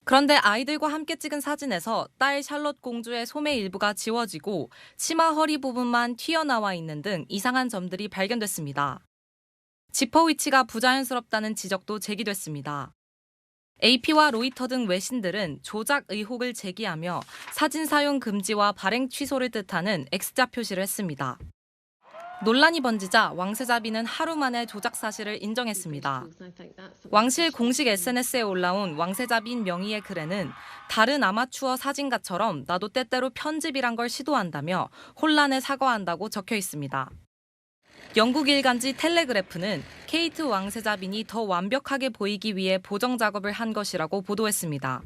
그런데 아이들과 함께 찍은 사진에서 딸 샬롯 공주의 소매 일부가 지워지고 치마 허리 부분만 튀어나와 있는 등 이상한 점들이 발견됐습니다. 지퍼 위치가 부자연스럽다는 지적도 제기됐습니다. AP와 로이터 등 외신들은 조작 의혹을 제기하며 사진 사용 금지와 발행 취소를 뜻하는 X자 표시를 했습니다. 논란이 번지자 왕세자빈은 하루 만에 조작 사실을 인정했습니다. 왕실 공식 SNS에 올라온 왕세자빈 명의의 글에는 다른 아마추어 사진가처럼 나도 때때로 편집이란 걸 시도한다며 혼란에 사과한다고 적혀 있습니다. 영국 일간지 텔레그래프는 케이트 왕세자빈이 더 완벽하게 보이기 위해 보정 작업을 한 것이라고 보도했습니다.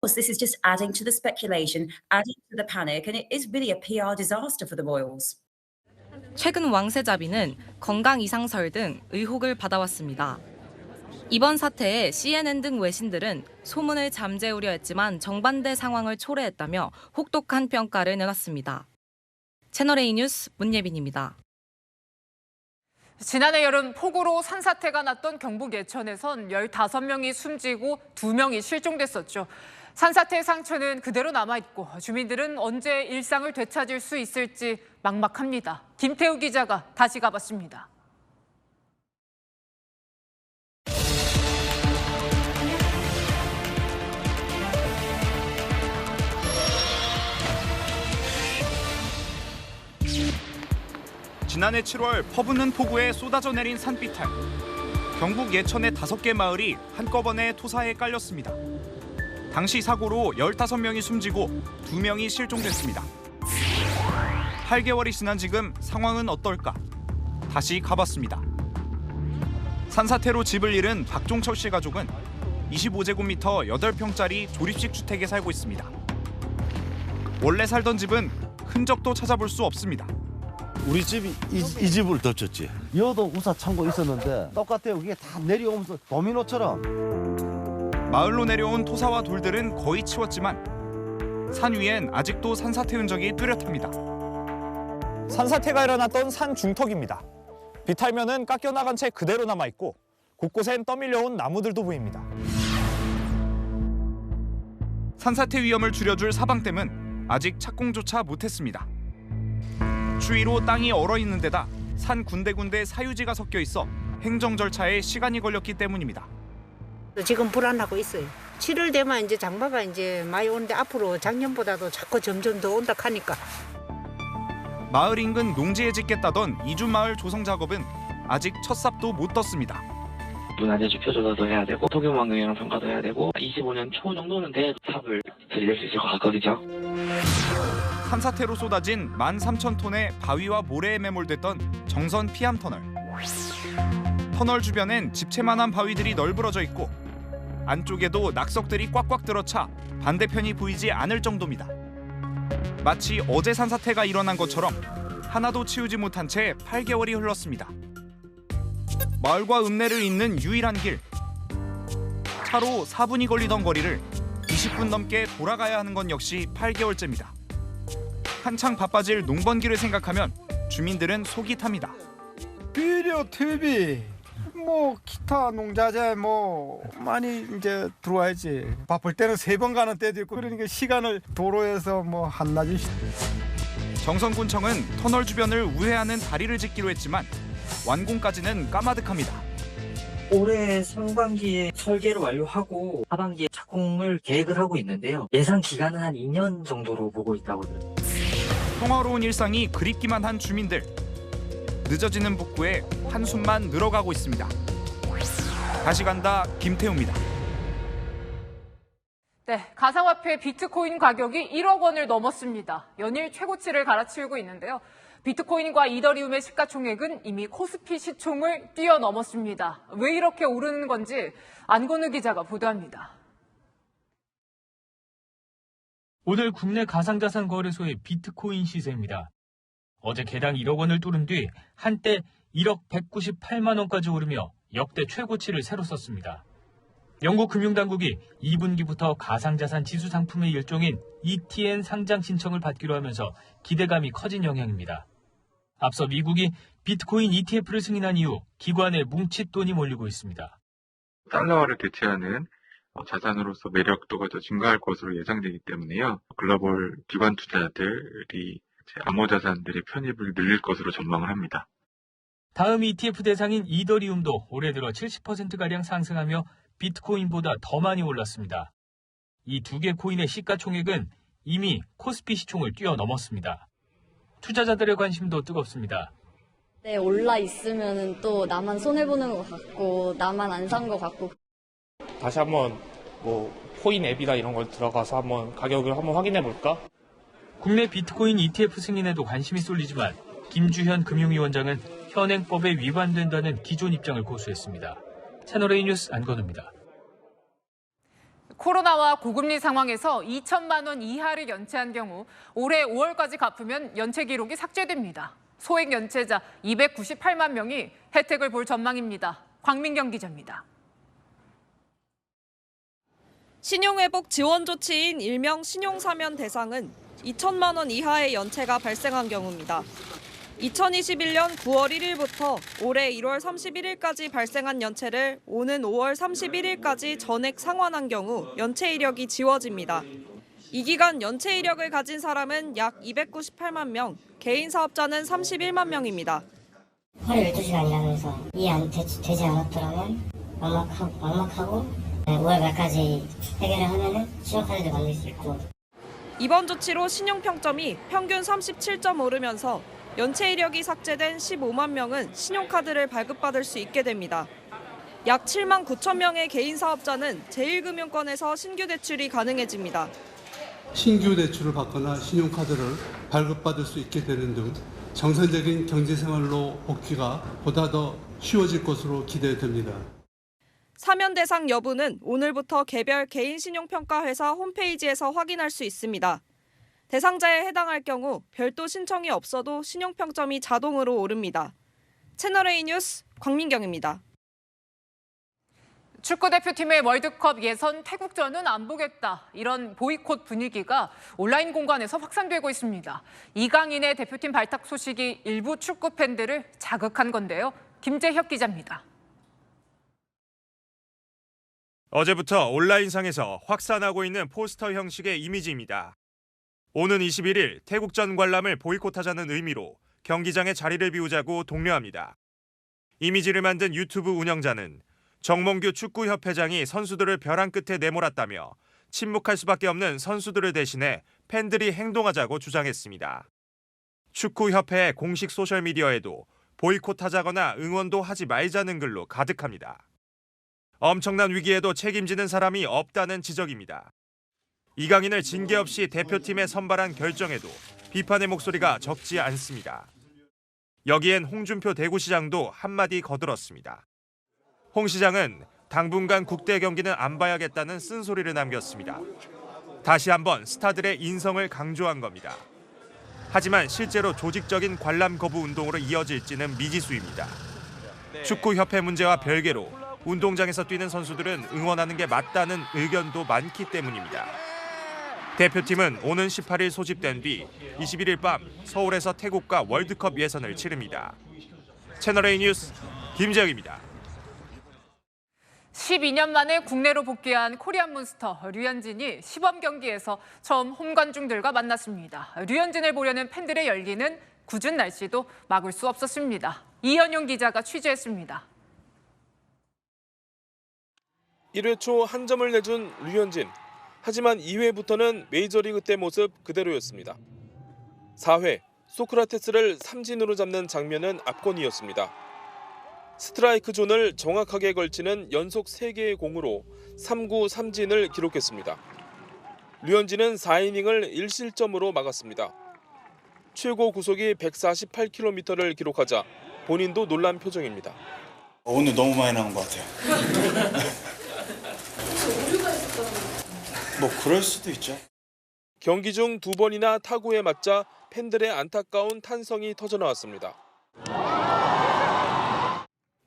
This is just adding to the speculation, adding to the panic, and it is really a PR disaster for the royals. 최근 왕세자빈은 건강 이상설 등 의혹을 받아왔습니다. 이번 사태에 CNN 등 외신들은 소문을 잠재우려 했지만 정반대 상황을 초래했다며 혹독한 평가를 내놨습니다. 채널A 뉴스 문예빈입니다. 지난해 여름 폭우로 산사태가 났던 경북 예천에선 15명이 숨지고 2명이 실종됐었죠. 산사태의 상처는 그대로 남아있고 주민들은 언제 일상을 되찾을 수 있을지 막막합니다. 김태우 기자가 다시 가봤습니다. 지난해 7월 퍼붓는 폭우에 쏟아져 내린 산비탈. 경북 예천의 5개 마을이 한꺼번에 토사에 깔렸습니다. 당시 사고로 15명이 숨지고 2명이 실종됐습니다. 8개월이 지난 지금 상황은 어떨까? 다시 가봤습니다. 산사태로 집을 잃은 박종철 씨 가족은 25제곱미터 8평짜리 조립식 주택에 살고 있습니다. 원래 살던 집은 흔적도 찾아볼 수 없습니다. 우리 집이 이 집을 덮쳤지. 여도 우사 창고 있었는데 똑같아요. 그게 다 내려오면서 도미노처럼. 마을로 내려온 토사와 돌들은 거의 치웠지만 산 위엔 아직도 산사태 흔적이 뚜렷합니다. 산사태가 일어났던 산 중턱입니다. 비탈면은 깎여나간 채 그대로 남아있고 곳곳엔 떠밀려온 나무들도 보입니다. 산사태 위험을 줄여줄 사방댐은 아직 착공조차 못했습니다. 추위로 땅이 얼어있는 데다 산 군데군데 사유지가 섞여 있어 행정 절차에 시간이 걸렸기 때문입니다. 지금 불안하고 있어요. 7월 되면 이제 장마가 이제 많이 오는데 앞으로 작년보다도 자꾸 점점 더 온다 하니까. 마을 인근 농지에 짓겠다던 이준마을 조성 작업은 아직 첫 삽도 못 떴습니다. 문화재주 표준화도 해야 되고 토경 환경 영향 평가도 해야 되고 25년 초 정도는 돼야 삽을 들이댈 수 있을 것 같거든요. 산사태로 쏟아진 13,000톤의 바위와 모래에 매몰됐던 정선 피암 터널. 터널 주변엔 집채만한 바위들이 널브러져 있고 안쪽에도 낙석들이 꽉꽉 들어차 반대편이 보이지 않을 정도입니다. 마치 어제 산사태가 일어난 것처럼 하나도 치우지 못한 채 8개월이 흘렀습니다. 마을과 읍내를 잇는 유일한 길. 차로 4분이 걸리던 거리를 20분 넘게 돌아가야 하는 건 역시 8개월째입니다. 한창 바빠질 농번기를 생각하면 주민들은 속이 탑니다. 비료, 퇴비, 기타 농자재 많이 이제 들어와야지. 바쁠 때는 3번 가는 때도 있고 그러니까 시간을 도로에서 한낮이. 정선군청은 터널 주변을 우회하는 다리를 짓기로 했지만 완공까지는 까마득합니다. 올해 상반기에 설계를 완료하고 하반기에 착공을 계획을 하고 있는데요. 예상 기간은 한 2년 정도로 보고 있다고 들어요. 평화로운 일상이 그립기만 한 주민들. 늦어지는 복구에 한숨만 늘어가고 있습니다. 다시 간다 김태우입니다. 네, 가상화폐 비트코인 가격이 1억 원을 넘었습니다. 연일 최고치를 갈아치우고 있는데요. 비트코인과 이더리움의 시가총액은 이미 코스피 시총을 뛰어넘었습니다. 왜 이렇게 오르는 건지 안건우 기자가 보도합니다. 오늘 국내 가상자산 거래소의 비트코인 시세입니다. 어제 개당 1억 원을 뚫은 뒤 한때 1억 198만 원까지 오르며 역대 최고치를 새로 썼습니다. 영국 금융당국이 2분기부터 가상자산 지수 상품의 일종인 ETN 상장 신청을 받기로 하면서 기대감이 커진 영향입니다. 앞서 미국이 비트코인 ETF를 승인한 이후 기관에 뭉칫돈이 몰리고 있습니다. 달러화를 대체하는 자산으로서 매력도가 더 증가할 것으로 예상되기 때문에요. 글로벌 기관 투자자들이 암호자산들의 편입을 늘릴 것으로 전망을 합니다. 다음 ETF 대상인 이더리움도 올해 들어 70%가량 상승하며 비트코인보다 더 많이 올랐습니다. 이 두 개 코인의 시가총액은 이미 코스피 시총을 뛰어넘었습니다. 투자자들의 관심도 뜨겁습니다. 네, 올라 있으면 또 나만 손해보는 것 같고 나만 안 산 것 같고. 다시 한번 코인 앱이나 이런 걸 들어가서 한번 가격을 한번 확인해 볼까? 국내 비트코인 ETF 승인에도 관심이 쏠리지만 김주현 금융위원장은 현행법에 위반된다는 기존 입장을 고수했습니다. 채널A 뉴스 안건우입니다. 코로나와 고금리 상황에서 2천만 원 이하를 연체한 경우 올해 5월까지 갚으면 연체 기록이 삭제됩니다. 소액 연체자 298만 명이 혜택을 볼 전망입니다. 광민경 기자입니다. 신용회복 지원 조치인 일명 신용사면 대상은 2천만 원 이하의 연체가 발생한 경우입니다. 2021년 9월 1일부터 올해 1월 31일까지 발생한 연체를 오는 5월 31일까지 전액 상환한 경우 연체 이력이 지워집니다. 이 기간 연체 이력을 가진 사람은 약 298만 명, 개인 사업자는 31만 명입니다. 하루 12시간 일하면서 이해 되지 않았더라면 막막하고 5월 말까지 해결을 하면은 신용카드를 만들 수 있고. 이번 조치로 신용평점이 평균 37점 오르면서 연체 이력이 삭제된 15만 명은 신용카드를 발급받을 수 있게 됩니다. 약 7만 9천 명의 개인 사업자는 제1금융권에서 신규 대출이 가능해집니다. 신규 대출을 받거나 신용카드를 발급받을 수 있게 되는 등 정상적인 경제생활로 복귀가 보다 더 쉬워질 것으로 기대됩니다. 사면 대상 여부는 오늘부터 개별 개인 신용평가회사 홈페이지에서 확인할 수 있습니다. 대상자에 해당할 경우 별도 신청이 없어도 신용평점이 자동으로 오릅니다. 채널A 뉴스 광민경입니다. 축구대표팀의 월드컵 예선 태국전은 안 보겠다. 이런 보이콧 분위기가 온라인 공간에서 확산되고 있습니다. 이강인의 대표팀 발탁 소식이 일부 축구 팬들을 자극한 건데요. 김재혁 기자입니다. 어제부터 온라인상에서 확산하고 있는 포스터 형식의 이미지입니다. 오는 21일 태국전 관람을 보이콧하자는 의미로 경기장에 자리를 비우자고 독려합니다. 이미지를 만든 유튜브 운영자는 정몽규 축구협회장이 선수들을 벼랑 끝에 내몰았다며 침묵할 수밖에 없는 선수들을 대신해 팬들이 행동하자고 주장했습니다. 축구협회의 공식 소셜미디어에도 보이콧하자거나 응원도 하지 말자는 글로 가득합니다. 엄청난 위기에도 책임지는 사람이 없다는 지적입니다. 이강인을 징계 없이 대표팀에 선발한 결정에도 비판의 목소리가 적지 않습니다. 여기엔 홍준표 대구시장도 한마디 거들었습니다. 홍 시장은 당분간 국대 경기는 안 봐야겠다는 쓴소리를 남겼습니다. 다시 한번 스타들의 인성을 강조한 겁니다. 하지만 실제로 조직적인 관람 거부 운동으로 이어질지는 미지수입니다. 축구협회 문제와 별개로 운동장에서 뛰는 선수들은 응원하는 게 맞다는 의견도 많기 때문입니다. 대표팀은 오는 18일 소집된 뒤 21일 밤 서울에서 태국과 월드컵 예선을 치릅니다. 채널A 뉴스 김재혁입니다. 12년 만에 국내로 복귀한 코리안 몬스터 류현진이 시범 경기에서 처음 홈 관중들과 만났습니다. 류현진을 보려는 팬들의 열기는 궂은 날씨도 막을 수 없었습니다. 이현용 기자가 취재했습니다. 1회 초 한 점을 내준 류현진. 하지만 2회부터는 메이저리그 때 모습 그대로였습니다. 4회 소크라테스를 삼진으로 잡는 장면은 압권이었습니다. 스트라이크 존을 정확하게 걸치는 연속 3개의 공으로 3구 3진을 기록했습니다. 류현진은 4이닝을 1실점으로 막았습니다. 최고 구속이 148km를 기록하자 본인도 놀란 표정입니다. 오늘 너무 많이 나온 것 같아요. 오류가 있었다는 뭐 그럴 수도 있죠. 경기 중 2번이나 타구에 맞자 팬들의 안타까운 탄성이 터져나왔습니다.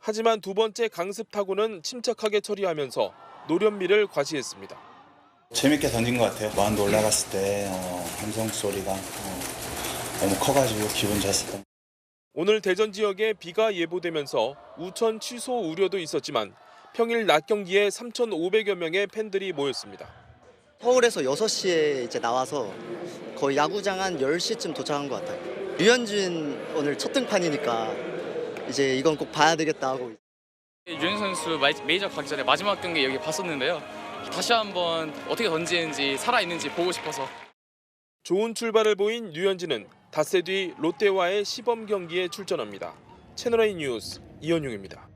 하지만 2번째 강습 타구는 침착하게 처리하면서 노련미를 과시했습니다. 재밌게 던진 것 같아요. 마운드 올라갔을 때 함성 소리가 너무 커가지고 기분 좋았었던. 오늘 대전 지역에 비가 예보되면서 우천 취소 우려도 있었지만 평일 낮 경기에 3,500여 명의 팬들이 모였습니다. 서울에서 6시에 이제 나와서 거의 야구장 한 10시쯤 도착한 것 같아요. 류현진 오늘 첫 등판이니까 이제 이건 꼭 봐야 되겠다 하고. 류현진 선수 메이저 가기 전에 마지막 경기 여기 봤었는데요. 다시 한번 어떻게 던지는지 살아있는지 보고 싶어서. 좋은 출발을 보인 류현진은 닷새 뒤 롯데와의 시범 경기에 출전합니다. 채널A 뉴스 이현용입니다.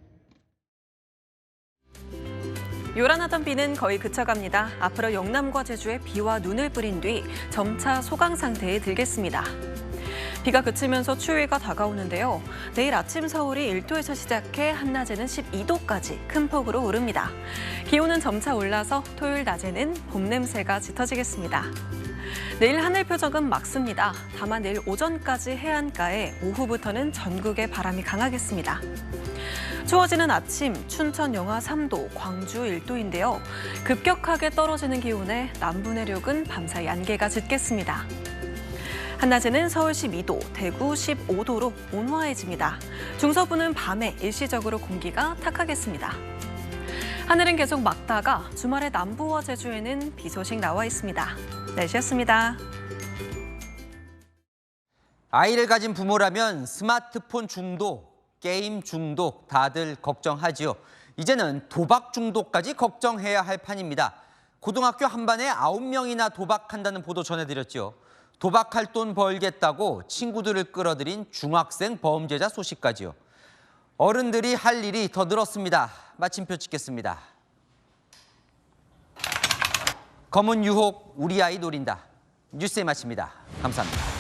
요란하던 비는 거의 그쳐갑니다. 앞으로 영남과 제주에 비와 눈을 뿌린 뒤 점차 소강 상태에 들겠습니다. 비가 그치면서 추위가 다가오는데요. 내일 아침 서울이 1도에서 시작해 한낮에는 12도까지 큰 폭으로 오릅니다. 기온은 점차 올라서 토요일 낮에는 봄 냄새가 짙어지겠습니다. 내일 하늘 표적은 맑습니다. 다만 내일 오전까지 해안가에 오후부터는 전국에 바람이 강하겠습니다. 추워지는 아침, 춘천 영하 3도, 광주 1도인데요. 급격하게 떨어지는 기온에 남부 내륙은 밤사이 안개가 짙겠습니다. 한낮에는 서울 12도, 대구 15도로 온화해집니다. 중서부는 밤에 일시적으로 공기가 탁하겠습니다. 하늘은 계속 맑다가 주말에 남부와 제주에는 비 소식 나와 있습니다. 날씨였습니다. 아이를 가진 부모라면 스마트폰 중독, 게임 중독 다들 걱정하지요. 이제는 도박 중독까지 걱정해야 할 판입니다. 고등학교 한 반에 9명이나 도박한다는 보도 전해드렸죠. 도박할 돈 벌겠다고 친구들을 끌어들인 중학생 범죄자 소식까지요. 어른들이 할 일이 더 늘었습니다. 마침표 찍겠습니다. 검은 유혹 우리 아이 노린다. 뉴스에 마칩니다. 감사합니다.